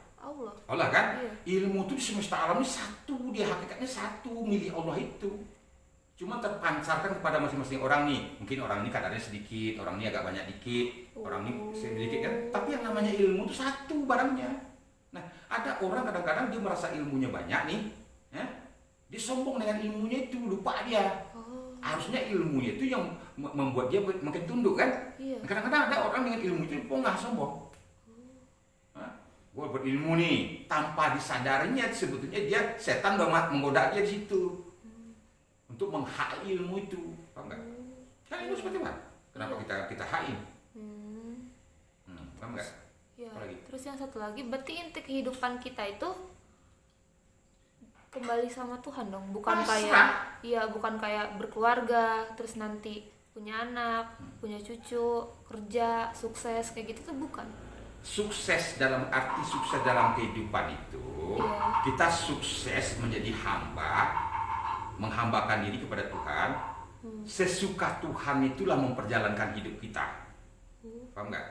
Allah kan? Iya. Ilmu itu di semesta alam ini satu, dia hakikatnya satu, milik Allah itu. Cuma terpancarkan kepada masing-masing orang nih. Mungkin orang ini kadarnya sedikit, orang ini agak banyak dikit, orang ini sedikit kan. Tapi yang namanya ilmu itu satu barangnya. Nah, ada orang kadang-kadang dia merasa ilmunya banyak nih, dia sombong dengan ilmunya itu, lupa dia. Harusnya ilmunya itu yang membuat dia makin tunduk kan. Iya. Kadang-kadang ada orang dengan ilmu itu nggak sombong. Gue berilmu nih, tanpa disadarinya sebetulnya dia setan udah menggoda dia di situ untuk menghai ilmu itu, paham nggak? Kan ilmu seperti apa? Kenapa kita hain? Paham nggak? Ya. Apalagi? Terus yang satu lagi, berarti inti kehidupan kita itu kembali sama Tuhan dong, bukan bukan kayak berkeluarga, terus nanti punya anak, punya cucu, kerja, sukses kayak gitu tuh bukan. Sukses dalam arti sukses dalam kehidupan itu, kita sukses menjadi hamba, menghambakan diri kepada Tuhan. Sesuka Tuhan itulah memperjalankan hidup kita. Paham nggak?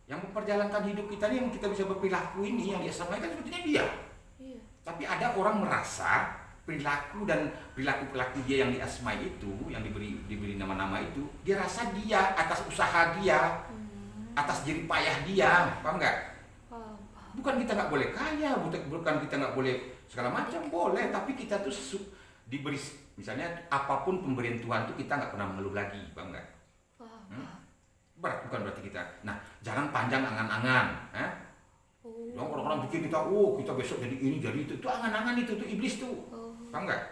Yang memperjalankan hidup kita ini, yang kita bisa berperilaku ini, yang dia sampaikan sebetulnya dia. Iya. Tapi ada orang merasa perilaku dan perilaku dia yang diasmai itu, yang diberi nama-nama itu, dia rasa dia atas usaha dia, atas jerih payah dia, paham nggak? Bukan kita nggak boleh kaya, bukan kita nggak boleh segala macam, boleh, tapi kita tuh diberi, misalnya apapun pemberian Tuhan tuh kita nggak pernah mengeluh lagi, paham nggak? Bukan berarti kita, nah jangan panjang angan-angan, yang orang-orang pikir kita besok jadi ini jadi itu angan-angan itu iblis tuh, paham nggak?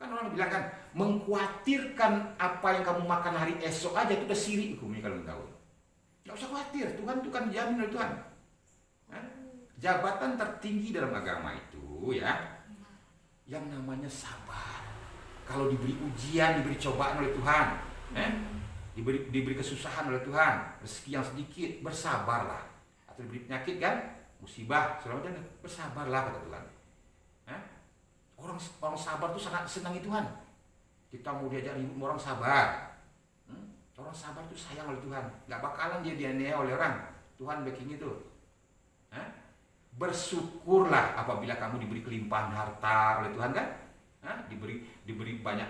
Kan orang bilang kan mengkhawatirkan apa yang kamu makan hari esok aja itu udah sirik hukumnya kalau tahu. Nggak usah khawatir, Tuhan itu kan jamin oleh Tuhan. Jabatan tertinggi dalam agama itu ya, yang namanya sabar. Kalau diberi ujian, diberi cobaan oleh Tuhan, diberi kesusahan oleh Tuhan, rezeki yang sedikit, bersabarlah. Atau diberi penyakit kan, musibah, segala macam, bersabarlah kata Tuhan. Orang sabar tuh sangat senangi Tuhan. Kita mau diajak ribut orang sabar. Orang sabar itu sayang oleh Tuhan, nggak bakalan dia dianiaya oleh orang. Tuhan backing itu. Bersyukurlah apabila kamu diberi kelimpahan harta oleh Tuhan kan, diberi banyak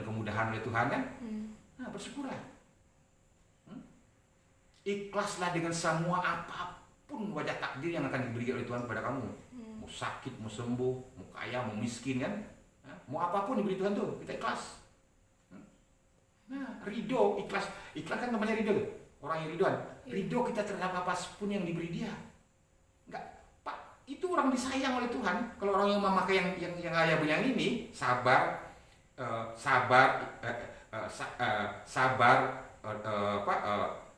kemudahan oleh Tuhan kan. Bersyukurlah. Ikhlaslah dengan semua apapun wajah takdir yang akan diberi oleh Tuhan kepada kamu. Mau sakit, mau sembuh, mau kaya, mau miskin kan, mau apapun diberi Tuhan tuh kita ikhlas. Ridho, ikhlas kan namanya ridho tuh. Orang yang ridhoan, ridho kita terhadap apapun yang diberi dia. Enggak, Pak, itu orang disayang oleh Tuhan. Kalau orang yang memakai yang ayah bilang ini, sabar,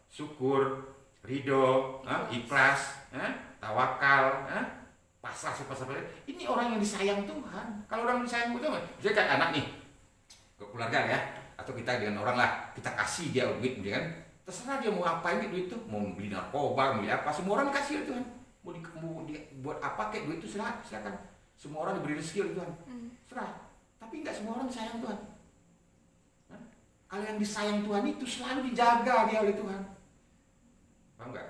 syukur, ridho, ikhlas, tawakal, pasrah seperti ini orang yang disayang Tuhan. Kalau orang yang disayang Tuhan, misalnya kayak anak nih, ke keluarga ya, atau kita dengan orang lah, kita kasih dia duit, kan? Terserah dia mau apain duit itu, mau beli narkoba, mau beli apa, semua orang dikasih oleh Tuhan. Mau buat apa kayak duit itu silakan. Semua orang diberi rezeki oleh Tuhan, serah. Tapi nggak semua orang disayang Tuhan. Kalau yang disayang Tuhan itu selalu dijaga dia oleh Tuhan, paham nggak?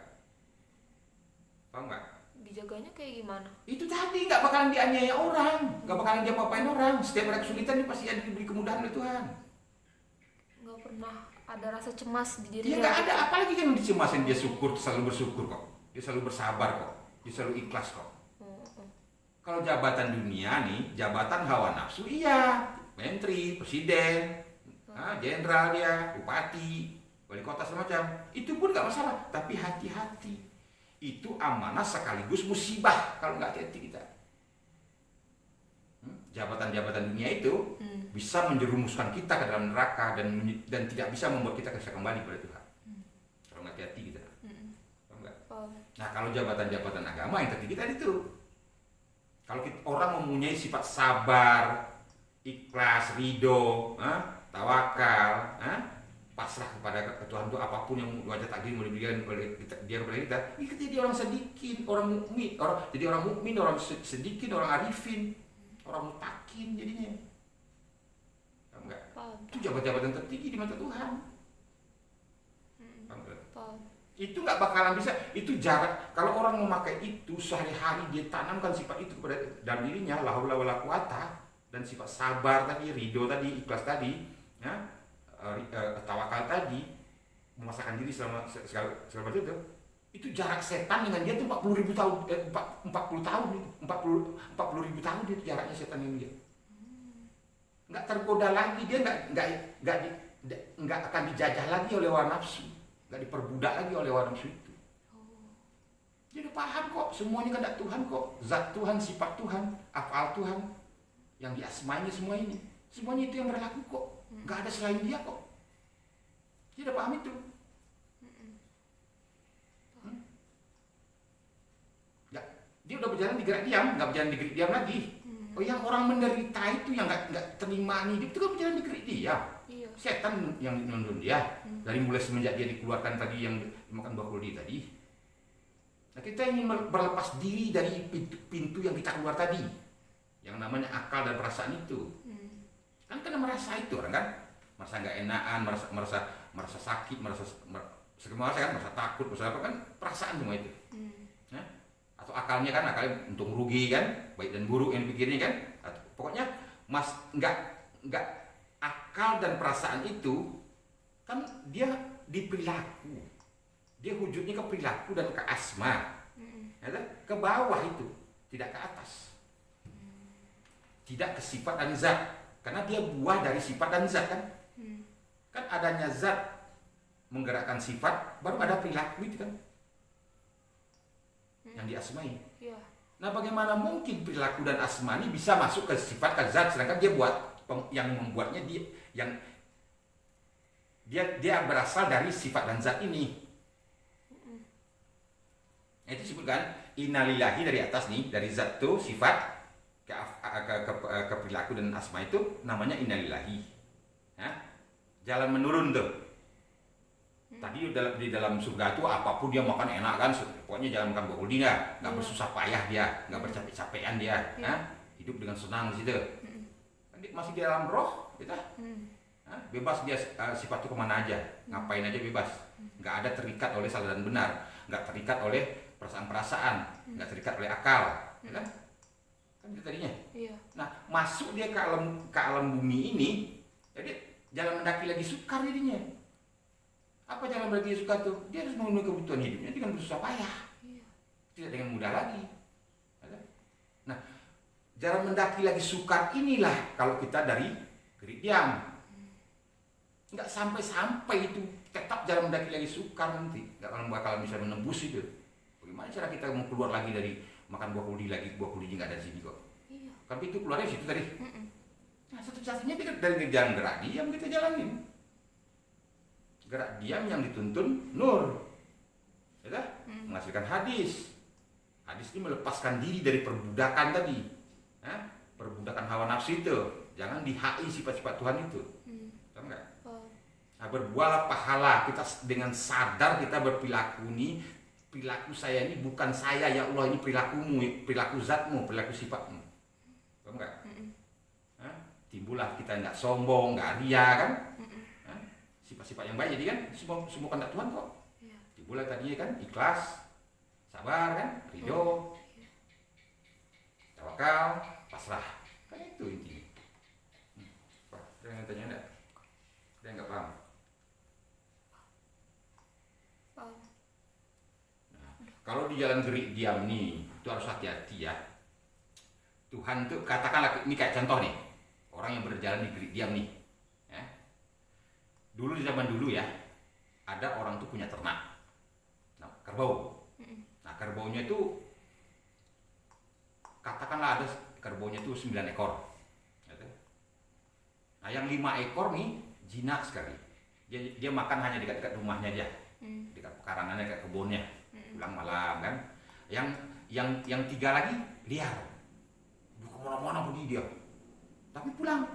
Paham nggak? Dijaganya kayak gimana? Itu tadi, nggak bakalan dianiaya orang, nggak bakalan dia apa-apain orang. Setiap ada kesulitan dia pasti ada diberi kemudahan oleh Tuhan. Nggak pernah ada rasa cemas di Dia dirinya. nggak ada, apalagi yang dicemasin. Dia syukur, selalu bersyukur kok. Dia selalu bersabar kok. Dia selalu ikhlas kok. Kalau jabatan dunia nih, jabatan hawa nafsu, iya, menteri, presiden, jenderal dia, bupati, wali kota semacam, itu pun nggak masalah. Tapi hati-hati, itu amanah sekaligus musibah kalau nggak hati-hati kita. Jabatan-jabatan dunia itu bisa menjerumuskan kita ke dalam neraka dan tidak bisa membuat kita bisa kembali kepada Tuhan. Kalau nggak hati-hati kita. Paham nggak? Nah, kalau jabatan-jabatan agama yang tadi kita itu, kalau orang mempunyai sifat sabar, ikhlas, ridho, tawakal, pasrah kepada Tuhan itu, apapun yang wajah takdir mau diberikan oleh dia kepada kita, ini jadi orang sedikit, orang mukmin, orang sedikit, orang arifin, orang mutakin jadinya. Paham nggak? Itu jabatan tertinggi di mata Tuhan. Paham nggak? Itu nggak bakalan bisa, itu jarak. Kalau orang memakai itu sehari-hari, dia tanamkan sifat itu kepada dalam dirinya, la haula wala quwata, dan sifat sabar tadi, ridho tadi, ikhlas tadi, tawakal tadi, memasakkan diri selama itu jarak setan dengan dia tuh 40.000 tahun, 40 tahun itu, 40.000 tahun itu jaraknya setan dengan dia. Nggak tergoda lagi, dia nggak akan dijajah lagi oleh hawa nafsu. Gak diperbudak lagi oleh hawa nafsu itu. Dia udah paham kok, semuanya kehendak Tuhan kok. Zat Tuhan, sifat Tuhan, afal Tuhan, yang diasmainya semua ini, semuanya itu yang berlaku kok. Gak ada selain dia kok. Dia udah paham itu. Dia udah berjalan di gerak diam, gak berjalan di gerak diam lagi. Oh, yang orang menderita itu yang nggak terima hidup itu kan berjalan di gerak diam. Setan yang menuntun dia dari mulai semenjak dia dikeluarkan tadi, yang makan buah kuldi tadi. Nah, kita ingin berlepas diri dari pintu yang kita keluar tadi, yang namanya akal dan perasaan itu. Kan karena merasa itu orang kan, merasa nggak enakan, merasa sakit, merasa takut, merasa apa kan, perasaan semua itu. Nah, atau akalnya untung rugi kan, baik dan buruk yang dipikirnya kan. Atau, pokoknya nggak akal dan perasaan itu kan dia di perilaku, dia wujudnya ke perilaku dan ke asma, ke bawah itu, tidak ke atas, tidak ke sifat dan zat, karena dia buah dari sifat dan zat kan. Kan adanya zat menggerakkan sifat, baru ada perilaku itu kan, yang diasmai. Nah, bagaimana mungkin perilaku dan asma ini bisa masuk ke sifat ke zat, sedangkan dia buat yang membuatnya dia berasal dari sifat dan zat ini. Itu disebutkan innalillahi dari atas nih, dari zat tuh sifat ke perilaku dan asma itu namanya innalillahi. Jalan menurun tuh. Tadi di dalam surga itu apapun dia makan enak kan, pokoknya jangan makan bokul dia, nggak bersusah payah dia, nggak bercapek-capekan dia, hidup dengan senang di situ. Masih di dalam roh kita, bebas dia sifat itu kemana aja, ngapain aja bebas, nggak ada terikat oleh salah dan benar, nggak terikat oleh perasaan-perasaan, nggak terikat oleh akal, ya kan? Kan itu tadinya. Nah, masuk dia ke alam bumi ini, jadi jalan mendaki lagi sukar jadinya. Apa jalan mendaki sukar tuh? Dia harus memenuhi kebutuhan hidupnya dengan bersusah payah, tidak dengan mudah lagi. Nah, jalan mendaki lagi sukar inilah kalau kita dari gerak diam. Nggak sampai-sampai itu, tetap jalan mendaki lagi sukar nanti. Nggak bakalan bisa menembus itu. Bagaimana cara kita mau keluar lagi dari makan buah kuldi lagi, buah kuldi nggak ada di sini kok. Tapi itu keluarnya situ tadi. Nah, satu-satunya dari jalan gerak diam kita jalanin. Gerak diam yang dituntun nur. Ya kan? Menghasilkan hadis. Hadis ini melepaskan diri dari perbudakan tadi. Perbudakan hawa nafsu itu, jangan dihai sifat-sifat Tuhan itu. Tahu nggak? Nah, berbuahlah pahala kita dengan sadar kita berperilaku ini, perilaku saya ini bukan saya ya Allah, ini perilakumu, perilaku zatmu, perilaku sifatmu. Tahu nggak? Timbullah kita nggak sombong, nggak ria kan? Sifat-sifat yang baik jadi kan semua kehendak Tuhan kok. Timbullah tadinya kan ikhlas, sabar kan, ridho, tawakal, pasrah. Kan itu intinya. Pak, ada yang tanya enggak? Ada yang nggak paham? Paham. Nah, kalau di jalan gerik diam nih, itu harus hati-hati ya. Tuhan tuh katakanlah ini kayak contoh nih, orang yang berjalan di gerik diam nih. Ya. Dulu di zaman dulu ya, ada orang tuh punya ternak, nah, kerbau. Nah kerbaunya itu katakanlah ada kerbaunya itu 9 ekor. Gitu. Nah yang 5 ekor nih jinak sekali. Dia makan hanya dekat-dekat rumahnya aja, dekat pekarangannya, dekat kebunnya, pulang malam kan. Yang 3 lagi liar, kemana-mana pergi dia, tapi pulang.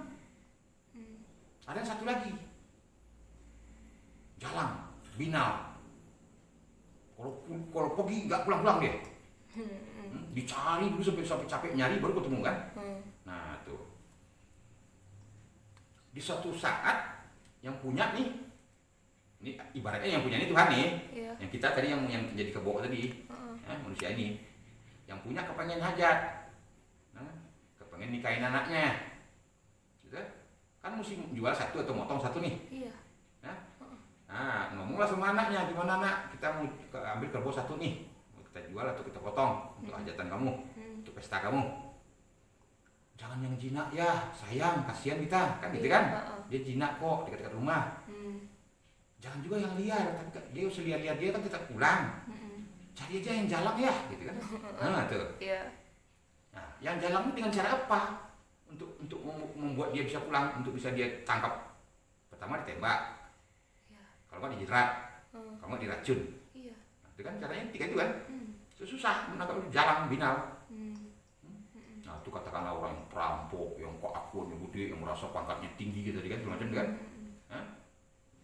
Ada yang 1 lagi jalan binal, kalau pergi nggak pulang-pulang dia. Dicari dulu sampai capek nyari baru ketemu kan. Nah tuh di suatu saat yang punya nih, ini ibaratnya yang punya ini Tuhan nih, yang kita tadi yang jadi kebo tadi, manusia ini yang punya kepengen hajat, kepengen nikahin anaknya, gitu kan, mesti jual 1 atau motong 1 nih. Nah, ngomonglah sama anaknya, gimana nak, kita mau ambil kerbau 1 nih, mau kita jual atau kita potong untuk hajatan kamu, untuk pesta kamu. Jangan yang jinak ya, sayang, kasihan kita, kan gitu kan? Dia jinak kok, dekat-dekat rumah. Jangan juga yang liar, tapi dia usah liar-liar dia kan tetap pulang. Cari aja yang jalan ya, gitu kan? Nah tuh. Nah, yang jalan dengan cara apa? Untuk membuat dia bisa pulang, untuk bisa dia tangkap. Pertama ditembak. Kalau nggak dijerat, kalau nggak diracun, nah, itu kan caranya 3 itu kan, susah menangkap jalan binal. Nah itu katakanlah orang yang perampok, yang keakuannya gede, yang merasa pangkatnya tinggi gitu kan, macam kan,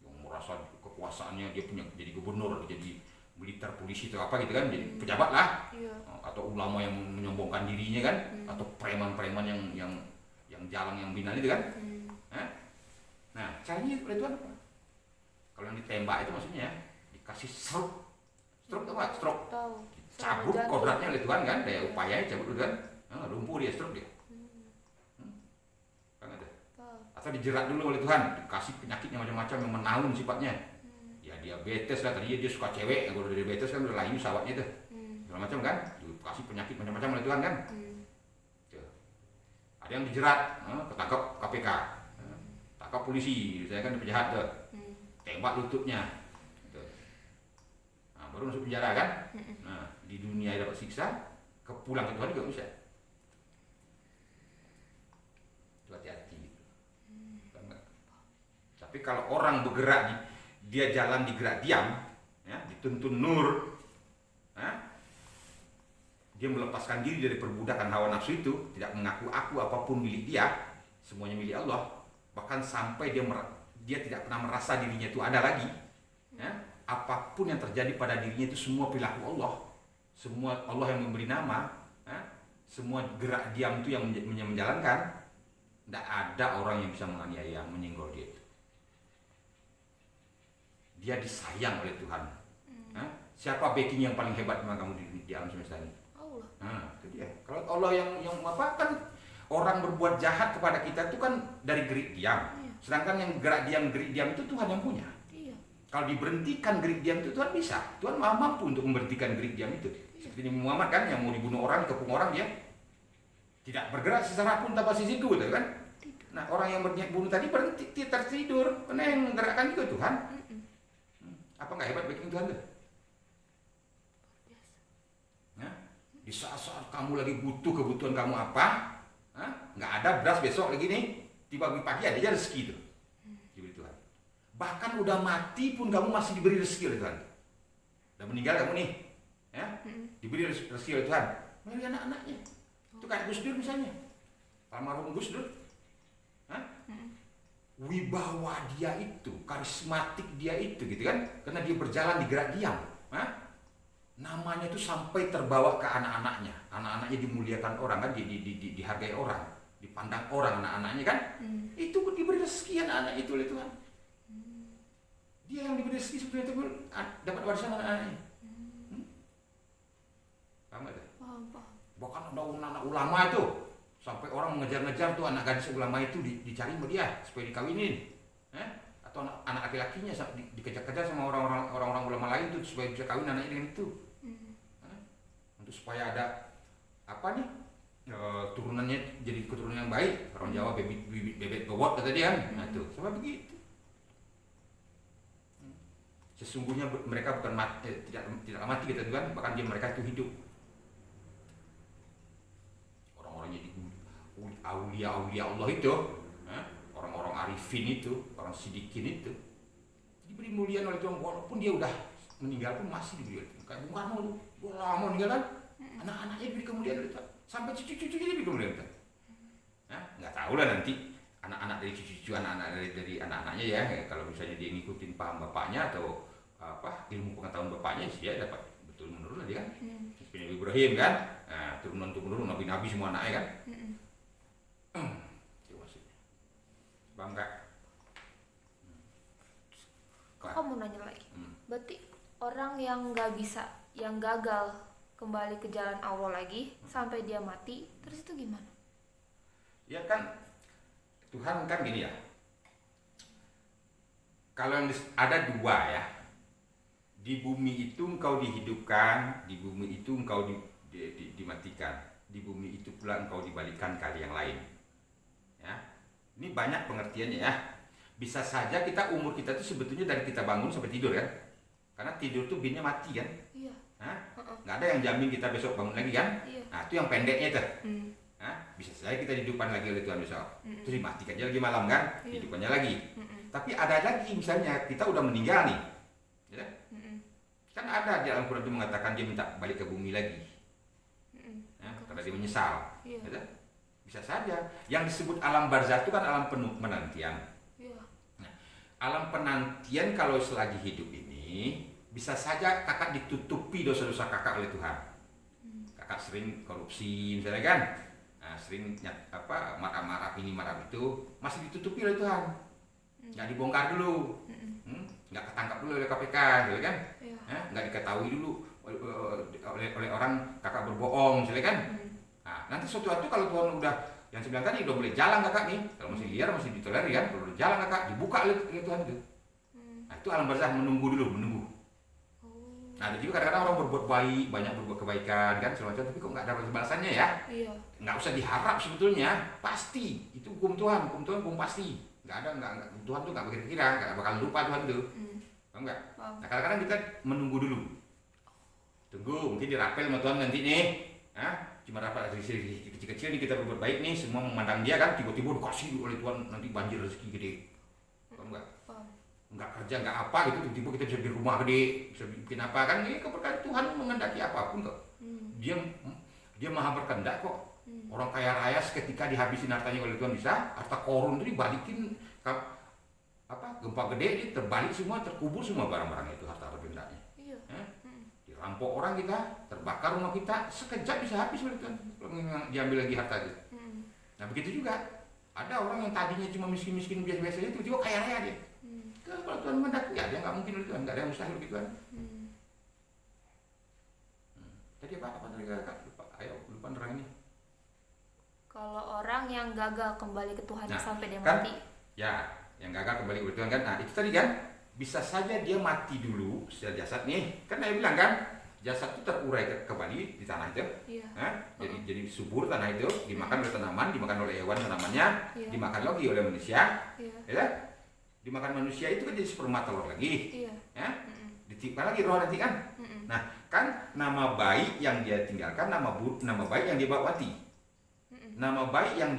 yang merasa kekuasaannya dia punya, jadi gubernur, jadi militer, polisi atau apa gitu kan, jadi pejabat lah, atau ulama yang menyombongkan dirinya kan, atau preman-preman yang jalan yang binal itu kan. Nah caranya oleh Tuhan apa? Kalau yang ditembak itu maksudnya dikasih stroke apa? Stroke. Cabut kodratnya oleh Tuhan kan, daya upayanya cabut kan, lumpuh dia, stroke dia. Kan ada. Atau dijerat dulu oleh Tuhan, dikasih penyakitnya macam-macam yang menaun sifatnya. Ya diabetes lah, tadinya dia suka cewek, kalau diabetes kan udah layu sawatnya itu. Segala macam kan, dikasih penyakit macam-macam oleh Tuhan kan. Ada yang dijerat, ketangkap KPK, tangkap polisi, saya kan penjahat tuh. Tembak lututnya, nah, baru masuk penjara kan. Nah di dunia dapat siksa, kepulang ke Tuhan juga bisa. Itu hati-hati. Tapi kalau orang bergerak dia jalan di gerak diam, ya, dituntun nur, dia melepaskan diri dari perbudakan hawa nafsu itu, tidak mengaku apapun milik dia, semuanya milik Allah. Bahkan sampai dia tidak pernah merasa dirinya itu ada lagi, ya. Apapun yang terjadi pada dirinya itu semua perilaku Allah, semua Allah yang memberi nama, ya. Semua gerak diam itu yang menjalankan. Tidak ada orang yang bisa menganiaya, menyinggol dia itu. Dia disayang oleh Tuhan. Siapa backing yang paling hebat memang kamu di alam semesta ini? Allah. Nah itu dia. Kalau Allah yang apa kan, orang berbuat jahat kepada kita itu kan dari gerik diam. Sedangkan yang gerak diam itu Tuhan yang punya. Kalau diberhentikan gerik diam itu Tuhan bisa. Tuhan maha mampu untuk memberhentikan gerik diam itu. Seperti Nabi Muhammad kan, yang mau dibunuh orang, dikepung orang, dia tidak bergerak secara pun tanpa siku gitu kan. Nah orang yang berniat bunuh tadi berhenti, tertidur. Karena yang menggerakkan juga Tuhan. Apa nggak hebat backing Tuhan tuh? Nah, di saat-saat kamu lagi butuh kebutuhan kamu apa, nggak ada beras besok lagi nih, tiba-tiba pagi ada aja rezeki itu diberi Tuhan. Bahkan udah mati pun kamu masih diberi rezeki oleh Tuhan. Udah meninggal kamu nih, ya, diberi rezeki oleh Tuhan. Mari anak-anaknya. Itu kayak Gus Dur misalnya, almarhum Gus Dur, wibawa dia itu, karismatik dia itu gitu kan, karena dia berjalan di gerak diam, namanya itu sampai terbawa ke anak-anaknya. Anak-anaknya dimuliakan orang kan, dihargai orang, dipandang orang anak-anaknya kan. Itu diberi rezeki anak-anak itu oleh Tuhan. Dia yang diberi rezeki seperti itu dapat warisan anak-anaknya. Paham nggak tuh? Paham, paham. Bahkan ada anak ulama itu sampai orang mengejar-ngejar tuh anak gadis ulama itu dicari sama dia supaya dikawinin, atau anak laki-lakinya dikejar-kejar sama orang-orang ulama lain tuh supaya bisa kawin anaknya dengan itu. Untuk supaya ada apa nih, turunannya jadi keturunan yang baik. Orang Jawa bebek bobot kata dia kan. Nah tuh sama begitu. Sesungguhnya mereka bukan mati, tidak mati kita kan, bahkan mereka itu hidup. Orang-orangnya aulia Allah itu, orang-orang arifin itu, orang sidikin itu diberi muliaan oleh Tuhan, walaupun dia udah meninggal pun masih diberi. Kayak Bung Karno tuh, udah lama meninggal kan, anak-anaknya diberi kemuliaan oleh Tuhan, sampai cucu-cucunya diberi kemuliaan oleh Tuhan. Nggak tahu lah nanti anak-anak dari cucu-cucu anak-anak dari anak-anaknya ya, kalau misalnya dia ngikutin paham bapaknya atau apa ilmu pengetahuan bapaknya, dia dapat betul menurun lah dia kan. Seperti Nabi Ibrahim kan, turun-turun nabi-nabi semua anaknya kan. Itu maksudnya. Bangga. Kamu nanya lagi. Berarti orang yang nggak bisa, yang gagal kembali ke jalan Allah lagi sampai dia mati, terus itu gimana? Ya kan Tuhan kan gini ya. Kalau ada dua ya. Di bumi itu engkau dihidupkan, di bumi itu engkau dimatikan, di bumi itu pula engkau dibalikan kali yang lain. Ya, ini banyak pengertiannya ya. Bisa saja umur kita itu sebetulnya dari kita bangun sampai tidur kan, karena tidur tuh binnya mati kan. Iya. Nggak ada yang jamin kita besok bangun lagi kan. Iya. Nah itu yang pendeknya tuh. Bisa saja kita dihidupkan lagi oleh Tuhan besok, terus dimatikan aja lagi malam kan, hidupannya lagi. Tapi ada lagi misalnya kita udah meninggal nih, ya? Kan ada di dalam Quran itu mengatakan dia minta balik ke bumi lagi, karena dia menyesal. Ya? Bisa saja. Yang disebut alam barzah itu kan alam penuh penantian. Nah, alam penantian kalau selagi hidup ini bisa saja kakak ditutupi dosa-dosa kakak oleh Tuhan. Kakak sering korupsi misalnya kan. Sering marah-marah ini marah itu masih ditutupi oleh Tuhan, nggak dibongkar dulu, nggak ketangkap dulu oleh KPK, gitu kan, nggak diketahui dulu oleh orang kakak berbohong, misalnya kan. Nanti suatu waktu kalau Tuhan udah yang saya bilang tadi udah boleh jalan kakak nih, kalau masih liar masih ditolerir kan, kalau udah jalan kakak dibuka oleh Tuhan itu. Nah itu alam barzah, menunggu. Nah, ada juga kadang-kadang orang berbuat baik, banyak berbuat kebaikan kan, segala macam, tapi kok nggak dapat balasannya ya? Iya. Nggak usah diharap sebetulnya, pasti itu hukum Tuhan pasti. Nggak Tuhan tuh nggak berkira-kira, nggak bakal lupa Tuhan tuh. Paham nggak? Nah, kadang-kadang kita menunggu dulu, tunggu, mungkin dirapel sama Tuhan nanti nih, cuma rapel kecil-kecil nih kita berbuat baik nih, semua memandang dia kan, tiba-tiba dikasih oleh Tuhan nanti banjir rezeki gede, paham nggak? Nggak kerja nggak apa gitu, tiba-tiba kita bisa beli rumah gede, bisa bikin apa kan, ini keberkahan Tuhan mengendaki apapun kok. Dia maha berkehendak kok. Orang kaya raya seketika dihabisin hartanya oleh Tuhan bisa, harta korun itu dibalikin gempa gede ini terbalik semua, terkubur semua barang-barang itu, harta kehendaknya. Dirampok orang kita, terbakar rumah kita, sekejap bisa habis oleh Tuhan kalau diambil lagi harta itu. Nah begitu juga ada orang yang tadinya cuma miskin-miskin biasa-biasa itu tiba-tiba kaya raya dia. Kalau Tuhan menghendaki, ya nggak mungkin oleh Tuhan, nggak ada yang mustahil bagi Tuhan. Tadi apa tadi kakak? Lupa nerangnya. Kalau orang yang gagal kembali ke Tuhan sampai dia kan, mati. Ya, yang gagal kembali ke Tuhan kan. Nah itu tadi kan, bisa saja dia mati dulu secara jasad nih. Kan saya bilang kan, jasad itu terurai kembali di tanah itu. Jadi subur tanah itu, dimakan oleh tanaman, dimakan oleh hewan tanamannya, dimakan lagi oleh manusia. Ya? Dimakan manusia itu kan jadi sperma telur lagi, ditiupkan lagi roh nanti kan. Nah kan nama baik yang dia tinggalkan, nama baik yang dia bawa mati. Nama baik yang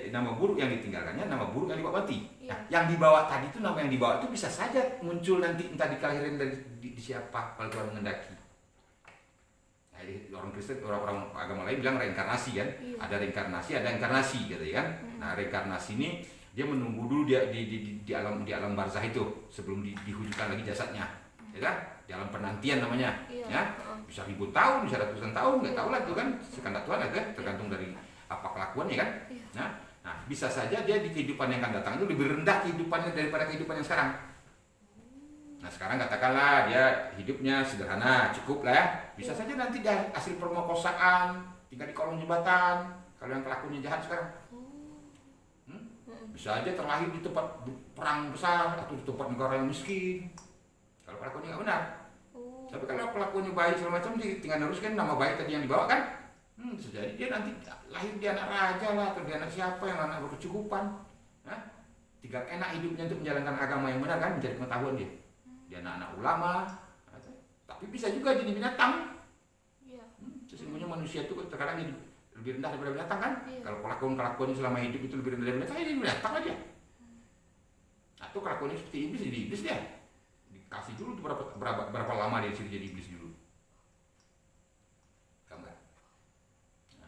nama buruk yang ditinggalkannya, nama buruk yang dibawa mati. Nah, yang dibawa tadi itu, nama yang dibawa itu bisa saja muncul nanti entah dikelahirin dari di siapa kalau Tuhan menghendaki. Nah, orang Kristen, orang agama lain bilang reinkarnasi kan, ada reinkarnasi, ada inkarnasi gitu kan. Nah reinkarnasi ini dia menunggu dulu dia di alam barzah itu sebelum diwujudkan lagi jasadnya, ya kan? Di alam penantian namanya, ya. Bisa ribuan tahun, bisa ratusan tahun, nggak tahu lah itu kan, sekehendak Tuhan aja, tergantung dari apa kelakuannya kan. Nah, bisa saja dia di kehidupan yang akan datang itu lebih rendah kehidupannya daripada kehidupan yang sekarang. Nah sekarang katakanlah dia hidupnya sederhana, cukup lah ya. Bisa saja nanti dia hasil permokosaan, tinggal di kolong jembatan. Kalau yang pelakunya jahat sekarang, bisa aja terlahir di tempat perang besar atau di tempat negara yang miskin. Kalau pelakunya nggak benar. Tapi kalau pelakunya baik segala macam, dia tinggal neruskan nama baik tadi yang dibawa kan. Bisa jadi dia nanti lahir dia anak raja lah, atau dia anak siapa yang anak berkecukupan. Tinggal enak hidupnya untuk menjalankan agama yang benar kan, mencari pengetahuan dia. Dia anak-anak ulama, tapi bisa juga jadi binatang. Sesungguhnya manusia itu terkadang jadi lebih rendah daripada binatang kan. Kalau kelakuan-kelakuannya selama hidup itu lebih rendah daripada binatang, jadi binatang lah dia. Atau kelakuannya seperti iblis, jadi iblis dia. Dikasih dulu tuh berapa lama dia disuruh jadi iblis dulu. Enggak.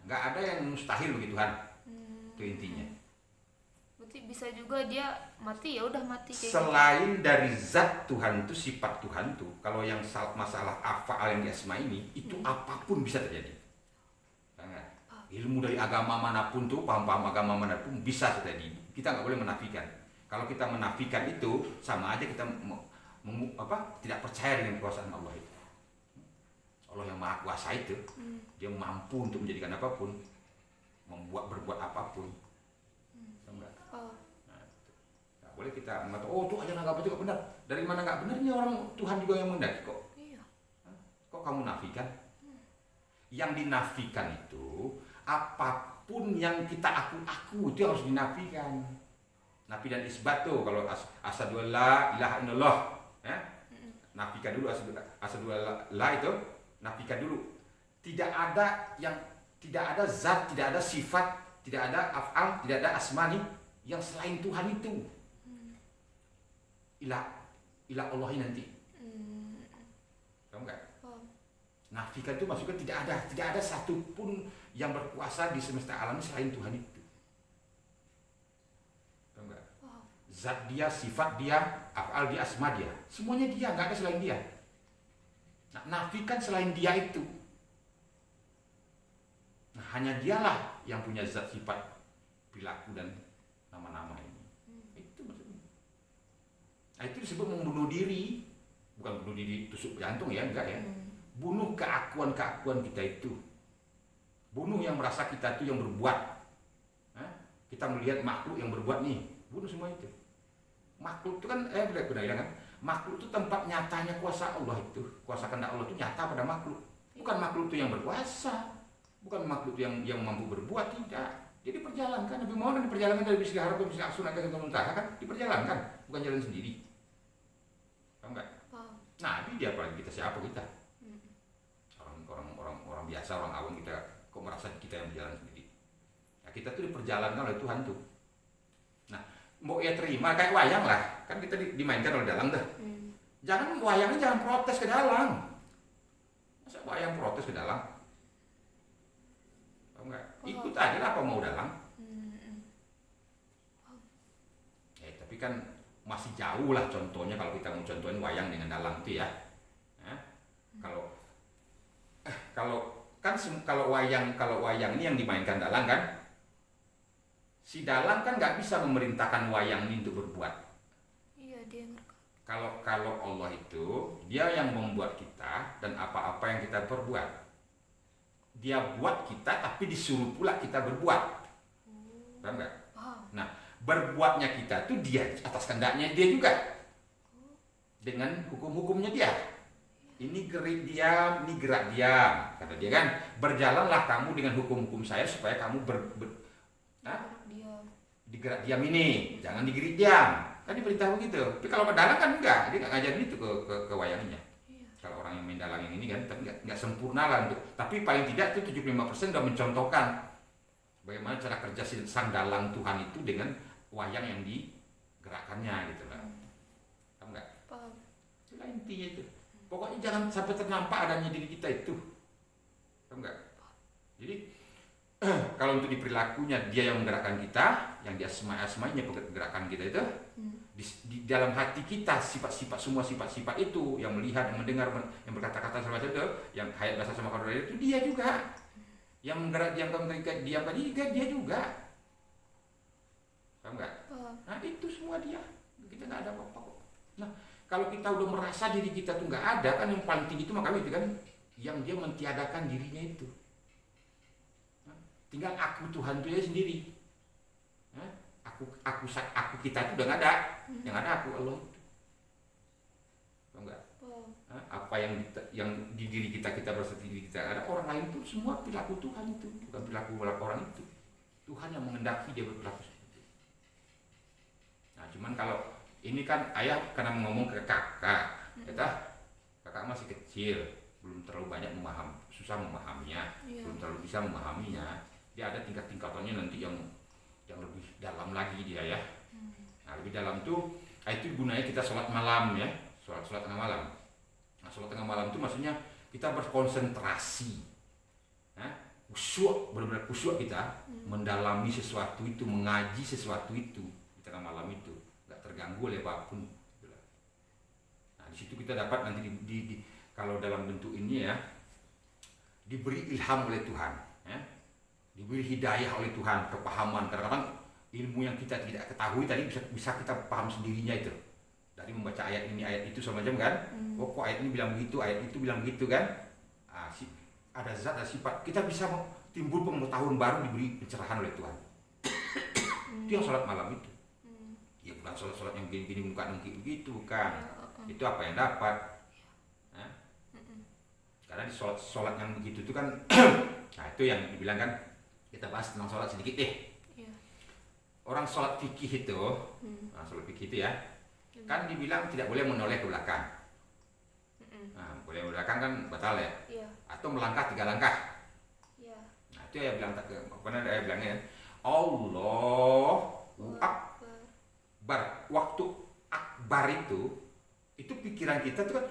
Enggak ada yang mustahil bagi Tuhan. Itu intinya. Berarti bisa juga dia mati, ya udah mati kayak selain gitu. Dari zat Tuhan itu, sifat Tuhan tuh, kalau yang masalah afal yang di asma ini, itu apapun bisa terjadi. Ilmu dari agama manapun tuh, paham-paham agama manapun bisa terjadi. Kita nggak boleh menafikan. Kalau kita menafikan itu, sama aja kita tidak percaya dengan kekuasaan Allah itu. Allah yang maha kuasa itu, dia mampu untuk menjadikan apapun, berbuat apapun. Nah, boleh kita mengatakan, oh tuh ajaran agama itu nggak benar. Dari mana nggak benarnya, orang Tuhan juga yang menghendaki kok. Kok kamu nafikan? Yang dinafikan itu apapun yang kita aku itu harus dinafikan. Nafi dan isbat tuh, kalau asyhadu alla ilaha illallah, nafikan dulu asyhadu alla itu, nafikan dulu. Tidak ada zat, tidak ada sifat, tidak ada af'al, tidak ada asmani yang selain Tuhan itu. Ilah Allah nanti. Tahu enggak? Nafikan itu maksudnya tidak ada satupun yang berkuasa di semesta alam selain Tuhan itu. Tahu enggak? Zat dia, sifat dia, af'al dia, asma dia, semuanya dia, enggak ada selain dia. Nah, nafikan selain dia itu. Nah, hanya dialah yang punya zat, sifat, perilaku dan nama-nama ini. Itu maksudnya. Nah, itu disebut membunuh diri. Bukan bunuh diri tusuk jantung ya, enggak ya. Bunuh keakuan-keakuan kita itu. Bunuh yang merasa kita itu yang berbuat. Kita melihat makhluk yang berbuat nih, bunuh semua itu. Makhluk itu kan, benar kan? Makhluk itu tempat nyatanya kuasa Allah itu. Kuasa kehendak Allah itu nyata pada makhluk. Bukan makhluk itu yang berkuasa. Bukan makhluk itu yang mampu berbuat, tidak. Jadi diperjalankan, Nabi Muhammad diperjalankan dari Bismillah Harap ke Bismillah Asun agar ke Muntah kan, diperjalankan, bukan jalan sendiri. Tahu enggak? Nabi dia, apalagi kita siapa kita? Orang biasa, orang awam, kita kok merasa kita yang berjalan sendiri. Nah, kita tuh diperjalankan oleh Tuhan tuh. Nah, mau ya terima kayak wayang lah, kan kita dimainkan oleh dalang tuh. Jangan wayangnya jangan protes ke dalang. Masa wayang protes ke dalang? Tahu enggak? Ikut aja lah apa mau dalang. Tapi kan masih jauh lah contohnya kalau kita mau contohin wayang dengan dalang itu ya. Kalau wayang ini yang dimainkan dalang kan, si dalang kan nggak bisa memerintahkan wayang ini untuk berbuat. Iya, dia Kalau Allah itu dia yang membuat kita dan apa-apa yang kita perbuat. Dia buat kita tapi disuruh pula kita berbuat. Paham nggak? Nah, berbuatnya kita tuh dia atas kehendaknya dia juga. Dengan hukum-hukumnya dia. Ini gerak diam, ini gerak diam, kata dia kan. Berjalanlah kamu dengan hukum-hukum saya supaya kamu digerak diam ini, jangan digerik diam. Kan diperintah begitu. Tapi kalau dalang kan enggak, dia nggak ngajarin itu ke wayangnya. Kalau orang yang main dalang yang ini kan, tapi nggak sempurna lah untuk. Tapi paling tidak itu 75% sudah mencontohkan bagaimana cara kerja sang dalang Tuhan itu dengan wayang yang digerakkannya gitu lah. Paham nggak? Paham. Itulah intinya itu. Pokoknya jangan sampai ternampak adanya diri kita itu. Paham nggak? Jadi kalau untuk di perilakunya dia yang menggerakkan kita, yang di asma-asmanya gerakan kita itu, di dalam hati kita sifat-sifat, semua sifat-sifat itu yang melihat, yang mendengar, yang berkata-kata segala macam itu, yang hayat bahasa sama kalau itu dia juga. Yang menggerak diam tadi dia juga. Paham nggak? Nah itu semua dia. Kita nggak ada apa-apa kok. Nah Kalau kita udah merasa diri kita tuh nggak ada, kan yang paling tinggi itu makanya itu kan, yang dia mentiadakan dirinya itu. Tinggal aku Tuhan itu ya sendiri. Aku kita itu udah nggak ada, yang ada aku Allah itu. Tahu nggak? Apa yang di diri kita berarti diri kita ada, orang lain itu semua perilaku Tuhan itu, bukan perilaku orang itu. Tuhan yang mengendaki dia berperilaku seperti itu. Nah, cuman kalau ini kan ayah karena ngomong ke kakak, kakak masih kecil, belum terlalu banyak susah memahaminya, belum terlalu bisa memahaminya. Dia ada tingkat-tingkatannya nanti yang lebih dalam lagi dia ya. Nah, lebih dalam tuh, itu gunanya kita sholat malam ya, sholat tengah malam. Nah, sholat tengah malam itu maksudnya kita berkonsentrasi, khusyuk, benar-benar khusyuk kita mendalami sesuatu itu, mengaji sesuatu itu di tengah malam itu, nggak terganggu oleh apapun. Nah, di situ kita dapat nanti kalau dalam bentuk ini ya, diberi ilham oleh Tuhan, ya, diberi hidayah oleh Tuhan, kepahaman. Kadang-kadang ilmu yang kita tidak ketahui tadi bisa kita paham sendirinya itu. Dari membaca ayat ini, ayat itu semacam kan. Oh kok ayat ini bilang begitu, ayat itu bilang begitu kan. Ada zat, ada sifat. Kita bisa timbul pengetahuan baru, diberi pencerahan oleh Tuhan. Itu yang sholat malam itu. Ya bukan sholat-sholat yang gini-gini muka nengki begitu, bukan. Itu apa yang dapat. Karena di sholat yang begitu itu kan, nah itu yang dibilang kan, kita bahas tentang sholat sedikit deh. Orang sholat fikih itu, sholat fikih itu ya, kan dibilang tidak boleh menoleh ke belakang. Nah, boleh ke belakang kan batal ya. Atau melangkah 3 langkah. Nah itu ya bilang bilangnya Allahu Akbar. Waktu akbar itu pikiran kita itu kan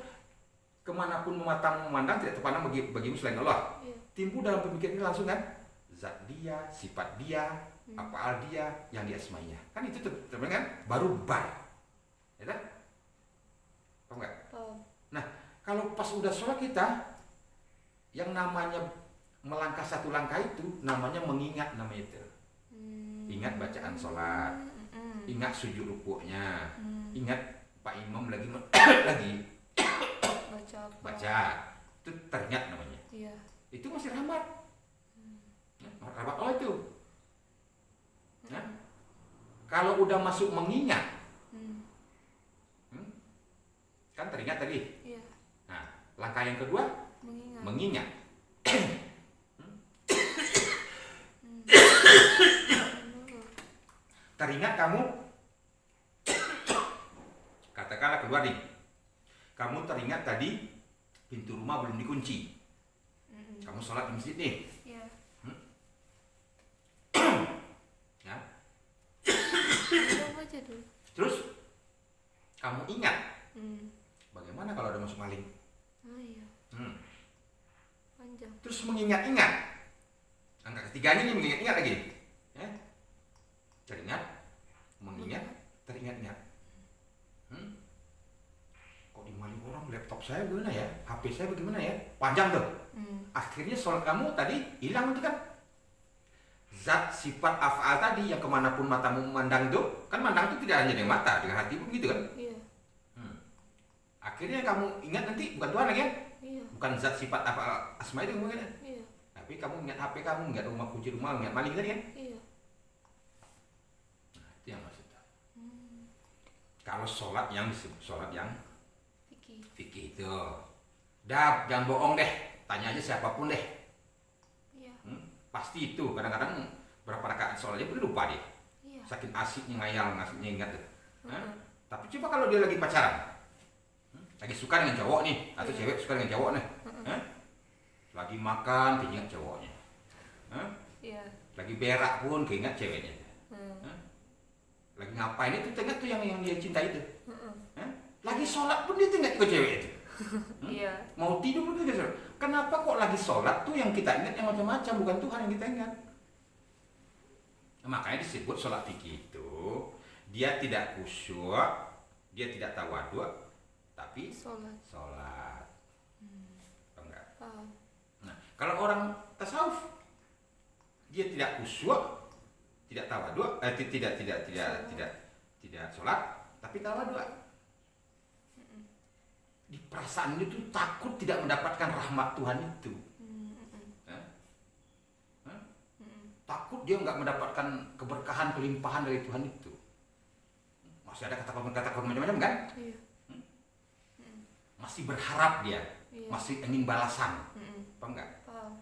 kemanapun mata memandang tidak terpandang bagimu selain Allah. Timbul dalam pemikiran kita langsung kan, zat dia, sifat dia, apa dia yang diasmainya. Kan itu teman kan baru bar. Ya kan? Paham enggak? Nah, kalau pas udah sholat kita, yang namanya melangkah 1 langkah itu namanya mengingat, namanya itu. Ingat bacaan sholat, ingat sujud rukuknya, ingat Pak Imam lagi baca, itu teringat namanya. Itu masih rahmat. Rahmat Allah itu. Kalau udah masuk mengingat, kan teringat tadi. Nah, langkah yang kedua mengingat. Teringat kamu, katakanlah keluar nih, kamu teringat tadi pintu rumah belum dikunci, kamu sholat di masjid nih, ya. Terus kamu ingat, bagaimana kalau ada masuk maling? Terus mengingat-ingat, angka ketiganya nih mengingat-ingat lagi, ya. Teringat, mengingat, teringat-ingat. Kok dimaling orang laptop saya bagaimana ya, HP saya bagaimana ya, panjang tuh. Akhirnya sholat kamu tadi hilang itu kan. Zat, sifat, af'al tadi yang kemanapun matamu memandang itu, kan mandang itu tidak hanya dengan mata, dengan hati pun gitu kan. Akhirnya kamu ingat nanti bukan Tuhan lagi kan. Bukan zat, sifat, af'al, asma itu mungkin kan. Tapi kamu ingat HP kamu, ingat rumah, kunci rumah, ingat maling tadi kan. Nah itu yang maksudnya. Kalau sholat yang disebut sholat yang fikih itu, jangan bohong deh, tanya aja siapapun deh. Pasti itu, kadang-kadang berapa rakaat sholatnya pun lupa dia. Saking asiknya ngayal, asiknya ingat tuh. Tapi coba kalau dia lagi pacaran, lagi suka dengan cowok nih, atau cewek suka dengan cowok nih, lagi makan keinget cowoknya, lagi berak pun keinget ceweknya, lagi ngapain itu ingat tuh yang dia cinta itu, lagi sholat pun dia ingat ke cewek itu. Mau tidur pun dia ingat. Kenapa kok lagi sholat tuh yang kita ingat yang macam-macam, bukan Tuhan yang kita ingat. Makanya disebut sholat fikih itu, dia tidak khusyuk, dia tidak tawadhu, tapi sholat. Enggak. Nah, kalau orang tasawuf, dia tidak khusyuk, tidak tawadhu, tidak sholat, tapi tawadhu. di perasaan itu takut tidak mendapatkan rahmat Tuhan itu. Takut dia nggak mendapatkan keberkahan, kelimpahan dari Tuhan itu. Masih ada kata-kata macam-macam kan? Iya. Masih berharap dia, Iya. masih ingin balasan, apa enggak? Paham.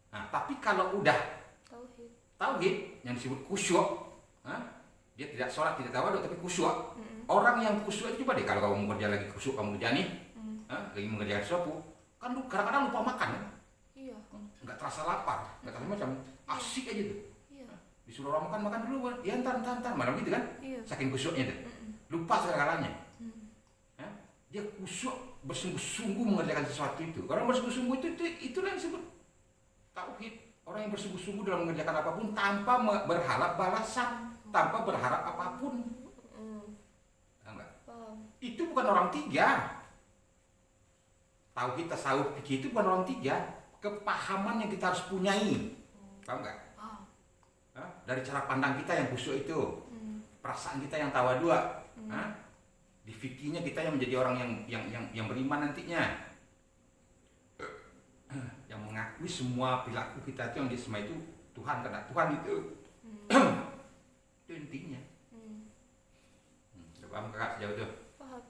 Nah, tapi kalau udah tauhid yang disebut khusyuk, dia tidak sholat, tidak tawaduk, tapi khusyuk. Orang yang khusyuk itu coba deh, kalau kamu kerja lagi khusyuk, kamu kerja nih, lagi mengerjakan sesuatu, kan kadang-kadang lupa makan, kan? Iya. Nggak terasa lapar, nggak terasa macam asik aja tuh. Iya. Disuruh orang makan dulu, ya ntar, malam gitu kan? Iya. Saking khusyuknya tuh, lupa segala-galanya. Dia khusyuk, bersungguh-sungguh mengerjakan sesuatu itu. Orang bersungguh-sungguh itulah yang disebut tauhid. Orang yang bersungguh-sungguh dalam mengerjakan apapun tanpa berharap balasan, tanpa berharap apapun. Enggak. Itu bukan orang tiga. Tauhid, tasawuf, fikih itu bukan orang tiga. Kepahaman yang kita harus punyai. Paham enggak? Dari cara pandang kita yang khusyuk itu, perasaan kita yang tawadua, di fikihnya kita yang menjadi orang yang beriman nantinya, yang mengakui semua perilaku kita itu yang disema itu Tuhan, karena Tuhan itu itu intinya. Udah paham kakak sejauh itu? Paham.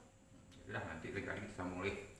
Sudah, nanti lagi kita sambung lagi.